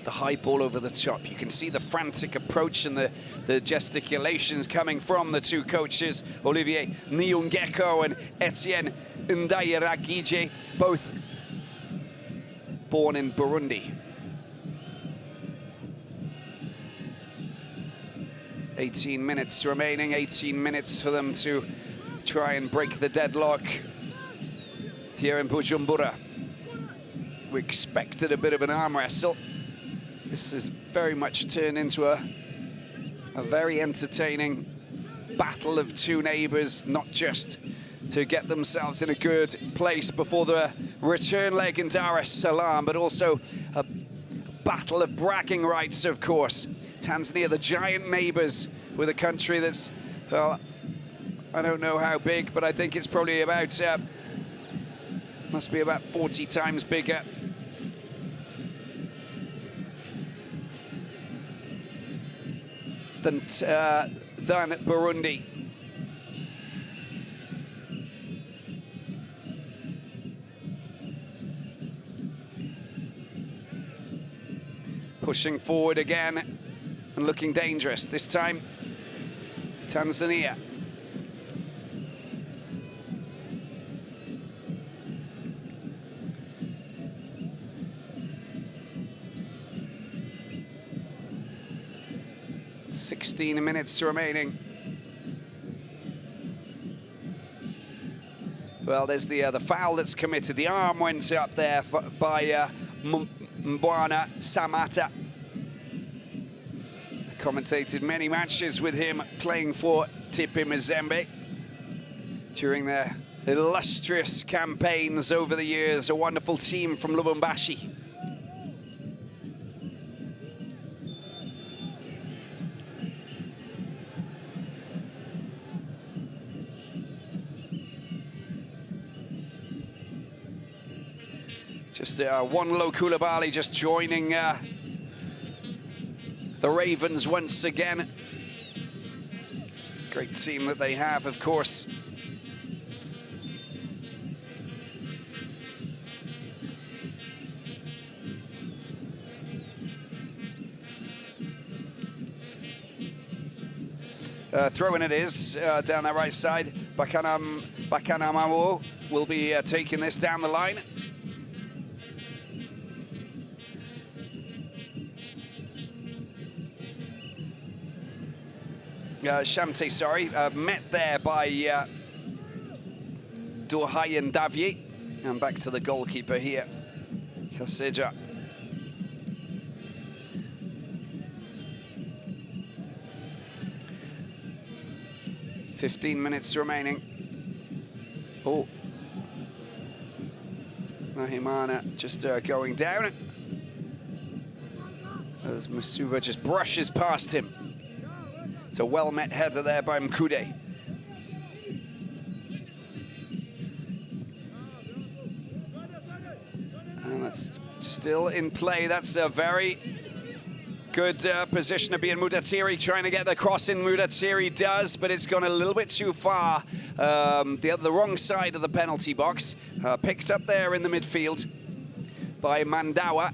The high ball over the top. You can see the frantic approach and the gesticulations coming from the two coaches, Olivier Nyungeko and Etienne Ndayiragije, both born in Burundi. 18 minutes remaining, 18 minutes for them to try and break the deadlock here in Bujumbura. We expected a bit of an arm wrestle. This has very much turned into a very entertaining battle of two neighbours, not just to get themselves in a good place before the return leg in Dar es Salaam, but also a battle of bragging rights, of course. Tanzania, the giant neighbours with a country that's, well, I don't know how big, but I think it's probably about, must be about 40 times bigger than Burundi. Pushing forward again and looking dangerous. This time, Tanzania. "16 minutes remaining." Well, there's the foul that's committed. The arm went up there by Mbwana Samata. Commentated many matches with him playing for TP Mazembe during their illustrious campaigns over the years. A wonderful team from Lubumbashi. Just Wanlo Koulibaly just joining the Ravens once again. Great team that they have, of course. Throwing it is down that right side. Bakanamawo will be taking this down the line. Shamte, sorry, met there by Dorhayan Davye. And back to the goalkeeper here, Kaseja. "15 minutes remaining." Oh, Nahimana just going down as Masuva just brushes past him. It's a well-met header there by Mkude. And that's still in play. That's a very good position to be in. Mudatiri trying to get the cross in. Mudatiri does, but it's gone a little bit too far. The wrong side of the penalty box. Picked up there in the midfield by Mandawa.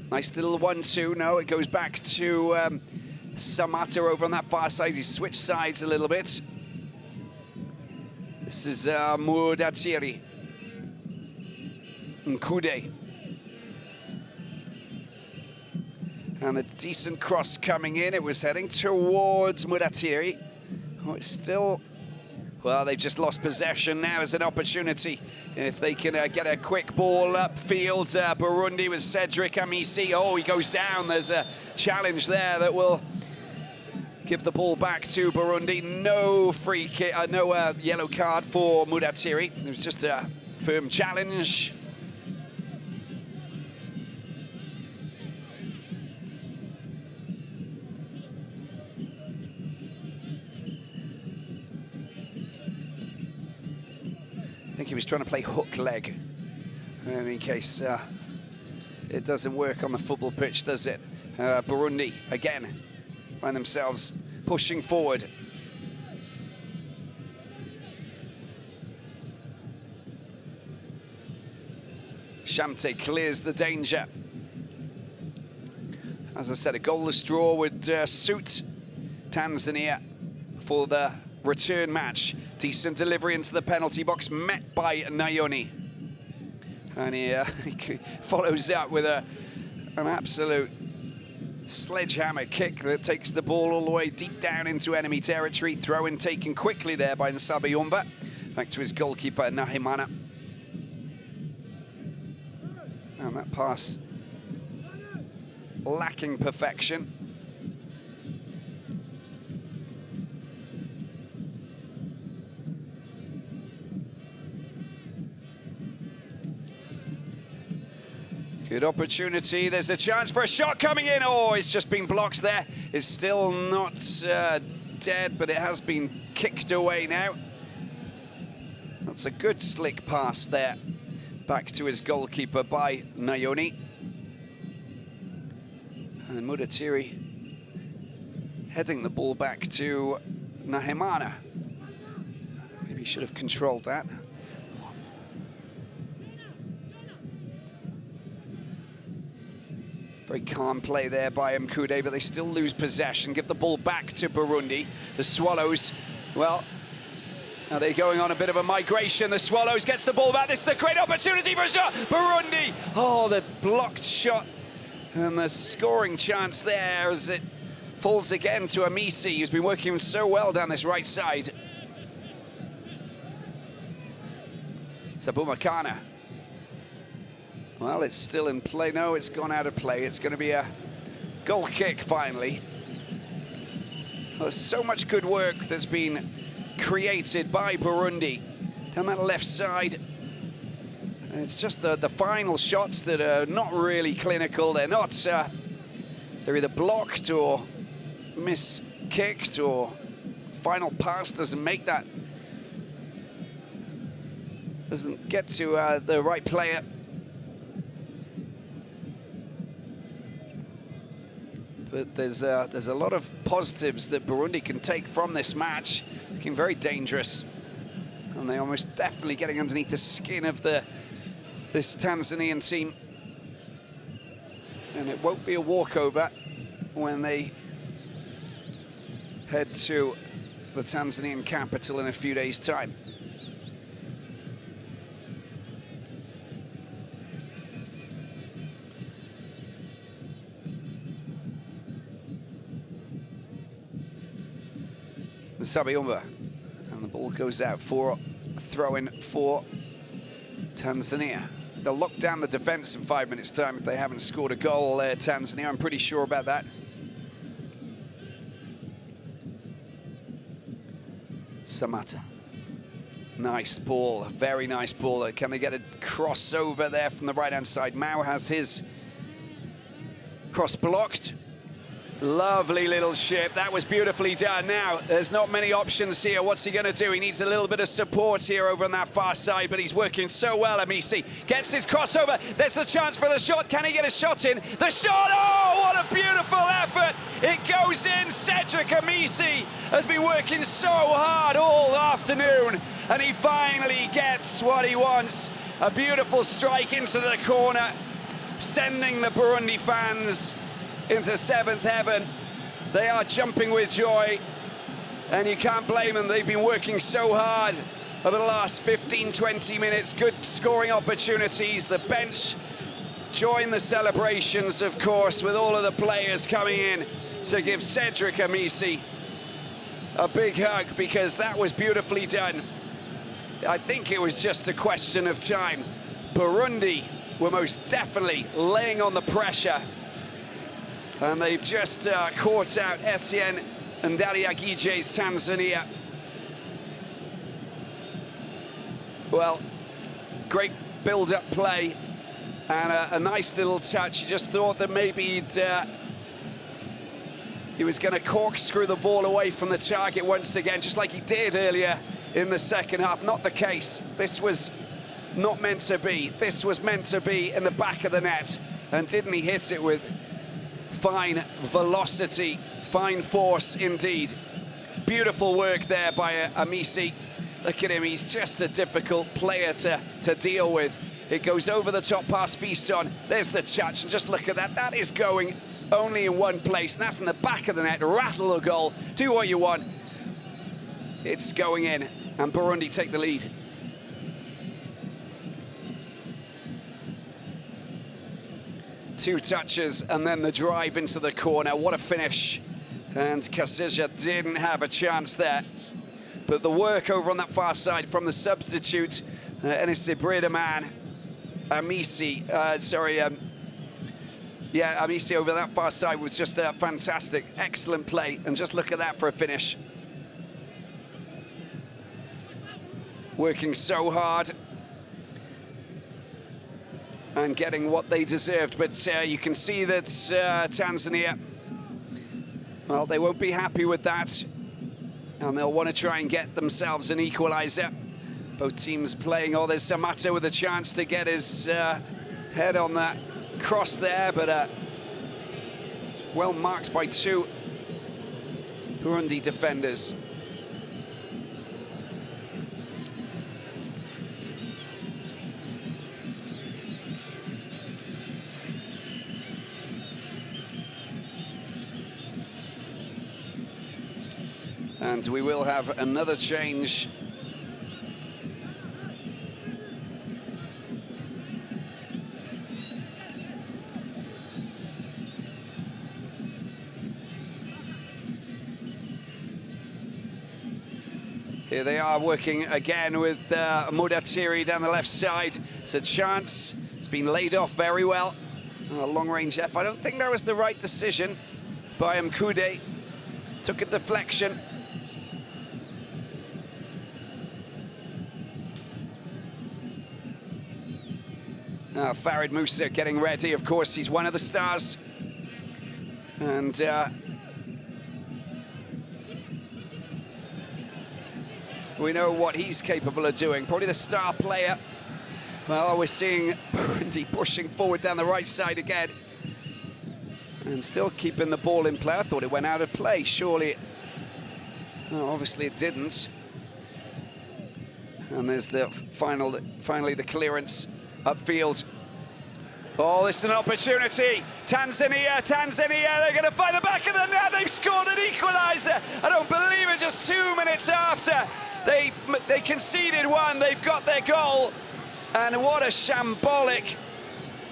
Nice little 1-2. No, it goes back to Samata over on that far side. He's switched sides a little bit. This is Mudatiri. Nkude. And a decent cross coming in. It was heading towards Mudatiri. Oh, it's still... Well, they've just lost possession. Now is an opportunity. If they can get a quick ball upfield. Burundi with Cedric Amisi. Oh, he goes down. There's a challenge there that will give the ball back to Burundi. No free kick, no yellow card for Mudatiri. It was just a firm challenge. I think he was trying to play hook leg. And in case it doesn't work on the football pitch, does it? Burundi, again, find themselves pushing forward. Shamte clears the danger. As I said, a goalless draw would suit Tanzania for the return match. Decent delivery into the penalty box, met by Nayoni. And he follows up with an absolute sledgehammer kick that takes the ball all the way deep down into enemy territory. Throw-in taken quickly there by Nsabayomba. Back to his goalkeeper, Nahimana. And that pass lacking perfection. Good opportunity. There's a chance for a shot coming in. Oh, it's just been blocked there. It's still not dead, but it has been kicked away now. That's a good slick pass there. Back to his goalkeeper by Nayoni. And Mudatiri heading the ball back to Nahimana. Maybe he should have controlled that. Very calm play there by Mkude, but they still lose possession. Give the ball back to Burundi. The Swallows, well, are they going on a bit of a migration? The Swallows gets the ball back. This is a great opportunity for a shot. Burundi, oh, the blocked shot. And the scoring chance there as it falls again to Amisi, who's been working so well down this right side. Sabumakana. Well, it's still in play. No, it's gone out of play. It's going to be a goal kick finally. There's so much good work that's been created by Burundi down that left side. And it's just the final shots that are not really clinical. They're not, they're either blocked or miskicked, or final pass doesn't make that, doesn't get to the right player. But there's a lot of positives that Burundi can take from this match. Looking very dangerous, and they're almost definitely getting underneath the skin of this Tanzanian team. And it won't be a walkover when they head to the Tanzanian capital in a few days' time. Sabiumba, and the ball goes out for a throw-in for Tanzania. They'll lock down the defense in 5 minutes' time if they haven't scored a goal there, Tanzania. I'm pretty sure about that. Samata. Nice ball, very nice ball. Can they get a crossover there from the right-hand side? Mao has his cross blocked. Lovely little ship. That was beautifully done. Now, there's not many options here. What's he going to do? He needs a little bit of support here over on that far side, but he's working so well. Amisi gets his crossover. There's the chance for the shot. Can he get a shot in? The shot! Oh, what a beautiful effort! It goes in. Cedric Amisi has been working so hard all afternoon, and he finally gets what he wants. A beautiful strike into the corner, sending the Burundi fans into seventh heaven. They are jumping with joy, and you can't blame them. They've been working so hard over the last 15-20 minutes. Good scoring opportunities. The bench join the celebrations, of course, with all of the players coming in to give Cedric Amisi a big hug, because that was beautifully done. I think it was just a question of time. Burundi were most definitely laying on the pressure, and they've just caught out Etienne and Ndariagije's Tanzania. Well, great build-up play and a nice little touch. You just thought that maybe he was going to corkscrew the ball away from the target once again, just like he did earlier in the second half. Not the case. This was not meant to be. This was meant to be in the back of the net. And didn't he hit it with fine velocity, fine force indeed. Beautiful work there by Amisi. Look at him, he's just a difficult player to deal with. It goes over the top past Fiston. There's the touch, and just look at that. That is going only in one place, and that's in the back of the net. Rattle the goal, do what you want. It's going in, and Burundi take the lead. Two touches and then the drive into the corner. What a finish. And Kasija didn't have a chance there. But the work over on that far side from the substitute, Enes Bredeman, Amisi, Amisi over that far side was just a fantastic, excellent play. And just look at that for a finish. Working so hard and getting what they deserved, but you can see that Tanzania, well, they won't be happy with that, and they'll want to try and get themselves an equaliser. Both teams playing. Oh, there's Samata with a chance to get his head on that cross there, but well marked by two Burundi defenders. And we will have another change. Here they are working again with Mudatiri down the left side. It's a chance. It's been laid off very well. Long range F. I don't think that was the right decision by Mkude took a deflection. Farid Musa getting ready, of course, he's one of the stars. And we know what he's capable of doing, probably the star player. Well, we're seeing Burundi pushing forward down the right side again. And still keeping the ball in play. I thought it went out of play, surely. Oh, obviously it didn't. And there's the finally the clearance upfield. Oh, this is an opportunity. Tanzania, they're going to find the back of the net. They've scored an equaliser. I don't believe it, just 2 minutes after they conceded one, they've got their goal. And what a shambolic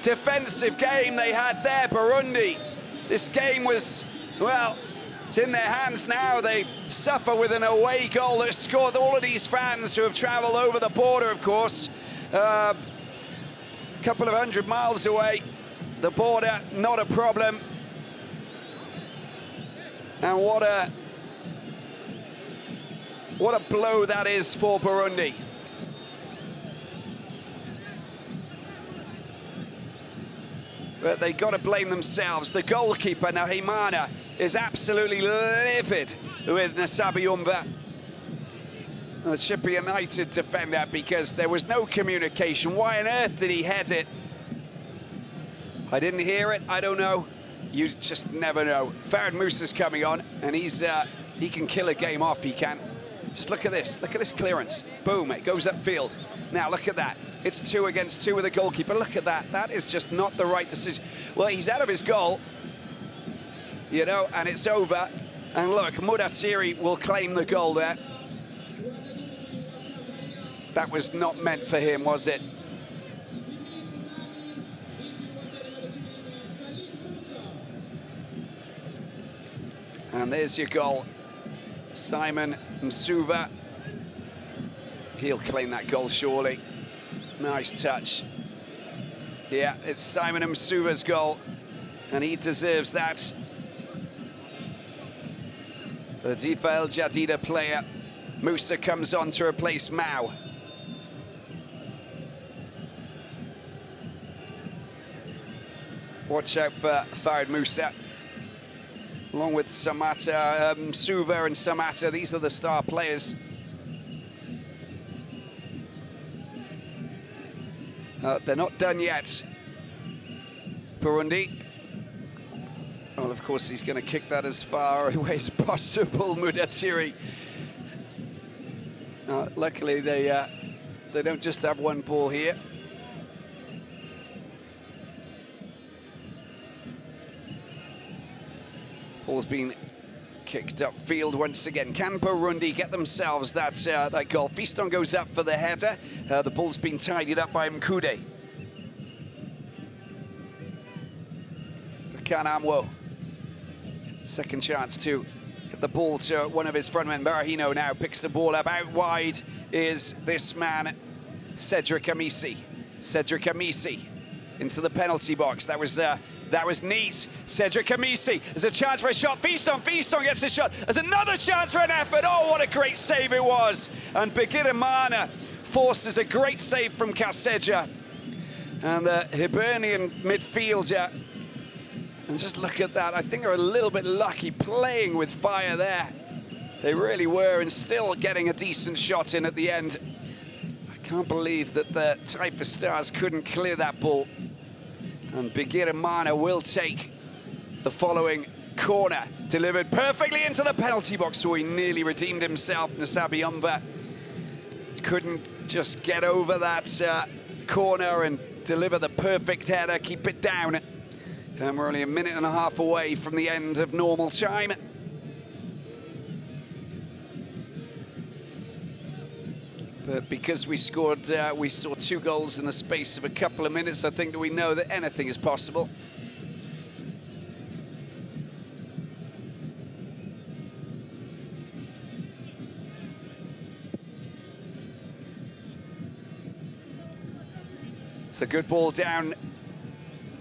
defensive game they had there, Burundi. This game was, well, it's in their hands now. They suffer with an away goal that scored. All of these fans who have traveled over the border, of course, a couple of 100 miles away, the border, not a problem. And what a blow that is for Burundi. But they got to blame themselves. The goalkeeper, Nahimana, is absolutely livid with Nasabiumba. It should be a United defender because there was no communication. Why on earth did he head it? I didn't hear it, I don't know. You just never know. Farid Musa's coming on, and he can kill a game off, he can. Just look at this clearance. Boom, it goes upfield. Now look at that. It's 2 against 2 with the goalkeeper. Look at that. That is just not the right decision. Well, he's out of his goal, you know, and it's over. And look, Mudatiri will claim the goal there. That was not meant for him, was it? And there's your goal. Simon Msuva. He'll claim that goal, surely. Nice touch. Yeah, it's Simon Msuva's goal, and he deserves that. The Difa El Jadida player. Musa comes on to replace Mao. Watch out for Farid Musa. Along with Samata, Msuva and Samata, these are the star players. They're not done yet. Burundi. Well, of course, he's going to kick that as far away as possible, Mudatiri. Luckily, they don't just have one ball here. Ball's been kicked upfield once again. Can Burundi get themselves that goal? Fiston goes up for the header. The ball's been tidied up by Mkude. Kanamwo. Second chance to get the ball to one of his frontmen. Barahino now picks the ball up. Out wide is this man, Cedric Amisi. Cedric Amisi into the penalty box. That was neat. Cedric Amisi. There's a chance for a shot. Fiston gets the shot. There's another chance for an effort. Oh, what a great save it was. And Bigirimana forces a great save from Kaseja. And the Hibernian midfielder. And just look at that. I think they're a little bit lucky playing with fire there. They really were, and still getting a decent shot in at the end. I can't believe that the Taifa Stars couldn't clear that ball. And Bigirimana will take the following corner. Delivered perfectly into the penalty box, so he nearly redeemed himself. Nasabiumba couldn't just get over that corner and deliver the perfect header, keep it down. And we're only a minute and a half away from the end of normal time. But because we saw 2 goals in the space of a couple of minutes, I think that we know that anything is possible. It's a good ball down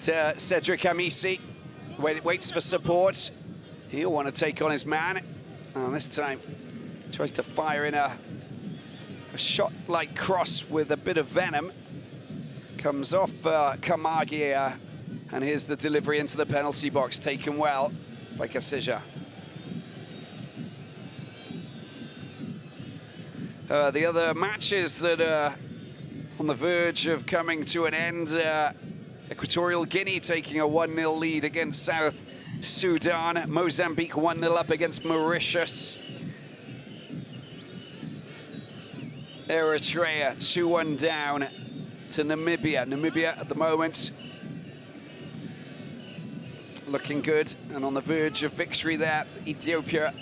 to Cedric Amisi. Waits for support. He'll want to take on his man. And this time tries to fire in a shot-like cross with a bit of venom. Comes off Kamagi, and here's the delivery into the penalty box, taken well by Kasija. The other matches that are on the verge of coming to an end, Equatorial Guinea taking a 1-0 lead against South Sudan. Mozambique 1-0 up against Mauritius. Eritrea 2-1 down to Namibia. Namibia at the moment looking good and on the verge of victory there. Ethiopia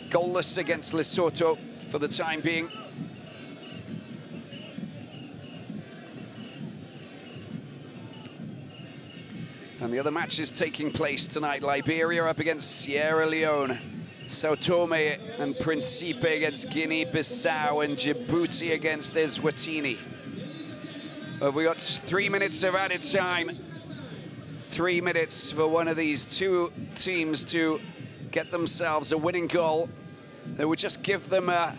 goalless against Lesotho for the time being. And the other matches taking place tonight. Liberia up against Sierra Leone. Sao Tome and Principe against Guinea-Bissau, and Djibouti against Eswatini. We got 3 minutes of added time. 3 minutes for one of these two teams to get themselves a winning goal that would just give them a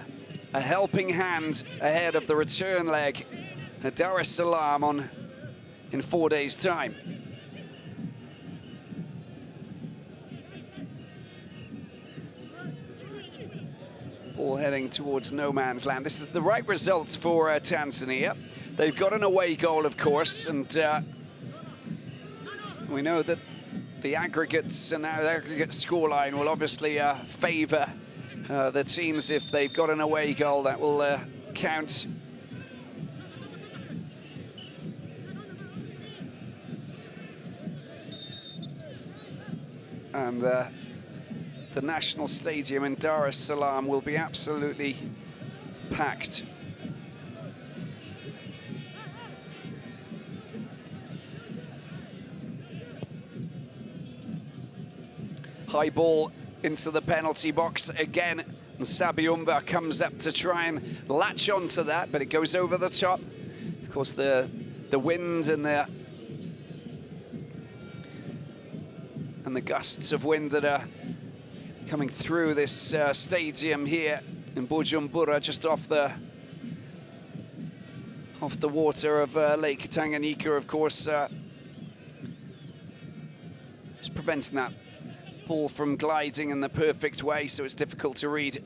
helping hand ahead of the return leg at Dar es Salaam in 4 days' time. Ball heading towards no man's land. This is the right result for Tanzania. They've got an away goal, of course, and we know that the aggregates and the aggregate scoreline will obviously favour the teams. If they've got an away goal, that will count. And the National Stadium in Dar es Salaam will be absolutely packed. High ball into the penalty box again, and Sabiumba comes up to try and latch onto that, but it goes over the top. Of course, the wind and the gusts of wind that are coming through this stadium here in Bujumbura, just off the water of Lake Tanganyika, of course, just preventing that ball from gliding in the perfect way, so it's difficult to read.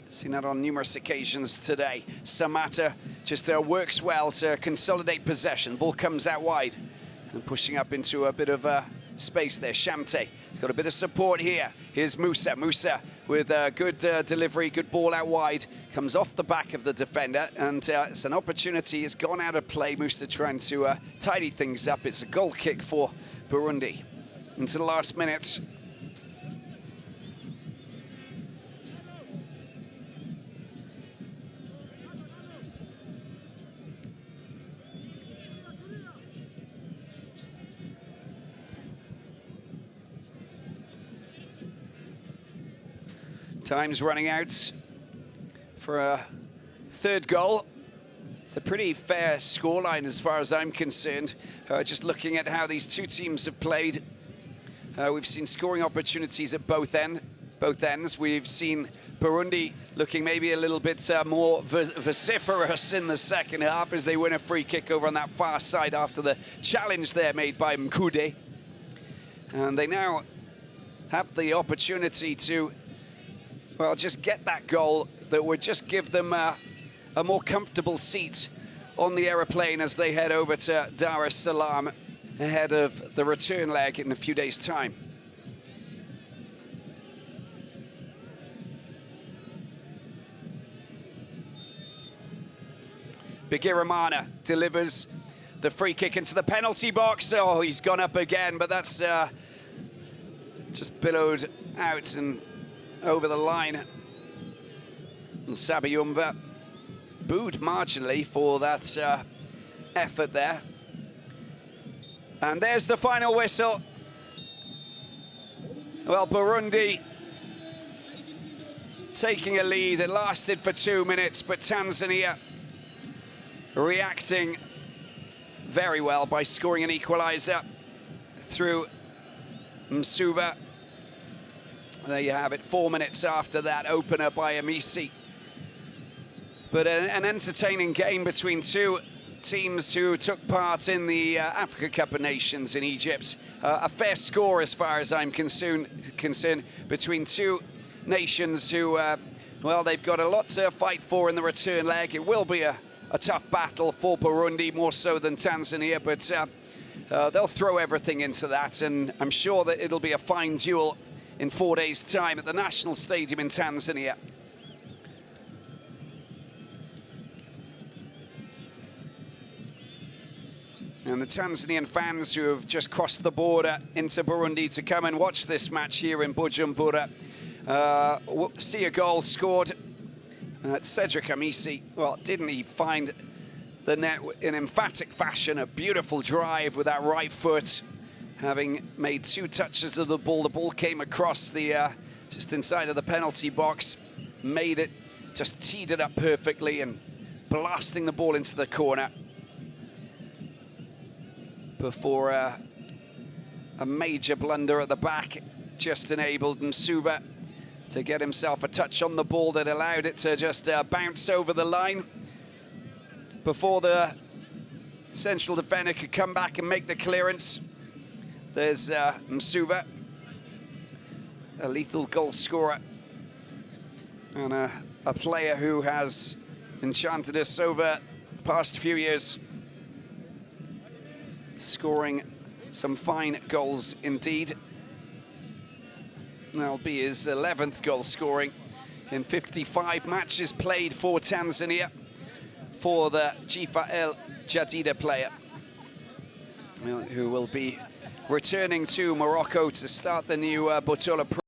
Seen that on numerous occasions today. Samata just works well to consolidate possession. Ball comes out wide and pushing up into a bit of space there. Shamte, he's got a bit of support here. Here's Musa. Musa with a good delivery, good ball out wide. Comes off the back of the defender, and it's an opportunity. It's gone out of play. Musa trying to tidy things up. It's a goal kick for Burundi into the last minutes. Time's running out for a third goal. It's a pretty fair scoreline as far as I'm concerned. Just looking at how these two teams have played, we've seen scoring opportunities at both ends. We've seen Burundi looking maybe a little bit more vociferous in the second half as they win a free kick over on that far side after the challenge there made by Mkude. And they now have the opportunity to, well, just get that goal that would just give them a more comfortable seat on the aeroplane as they head over to Dar es Salaam ahead of the return leg in a few days' time. Bigirimana delivers the free kick into the penalty box. Oh, he's gone up again, but that's just billowed out and over the line. And Sabiumba booed marginally for that effort there. And there's the final whistle. Well, Burundi taking a lead. It lasted for 2 minutes, but Tanzania reacting very well by scoring an equaliser through Msuva. There you have it, 4 minutes after that opener by Amisi. But an entertaining game between two teams who took part in the Africa Cup of Nations in Egypt. A fair score as far as I'm concerned between two nations who, well, they've got a lot to fight for in the return leg. It will be a tough battle for Burundi, more so than Tanzania, but they'll throw everything into that, and I'm sure that it'll be a fine duel in 4 days' time at the National Stadium in Tanzania. And the Tanzanian fans who have just crossed the border into Burundi to come and watch this match here in Bujumbura see a goal scored. Cedric Amisi, well, didn't he find the net in emphatic fashion? A beautiful drive with that right foot. Having made 2 touches of the ball came across the just inside of the penalty box, made it, just teed it up perfectly and blasting the ball into the corner before a major blunder at the back just enabled Msuva to get himself a touch on the ball that allowed it to just bounce over the line before the central defender could come back and make the clearance. There's Msuva, a lethal goal scorer and a player who has enchanted us over the past few years, scoring some fine goals indeed. That'll be his 11th goal scoring in 55 matches played for Tanzania for the FIFA El Jadida player, who will be returning to Morocco to start the new Botola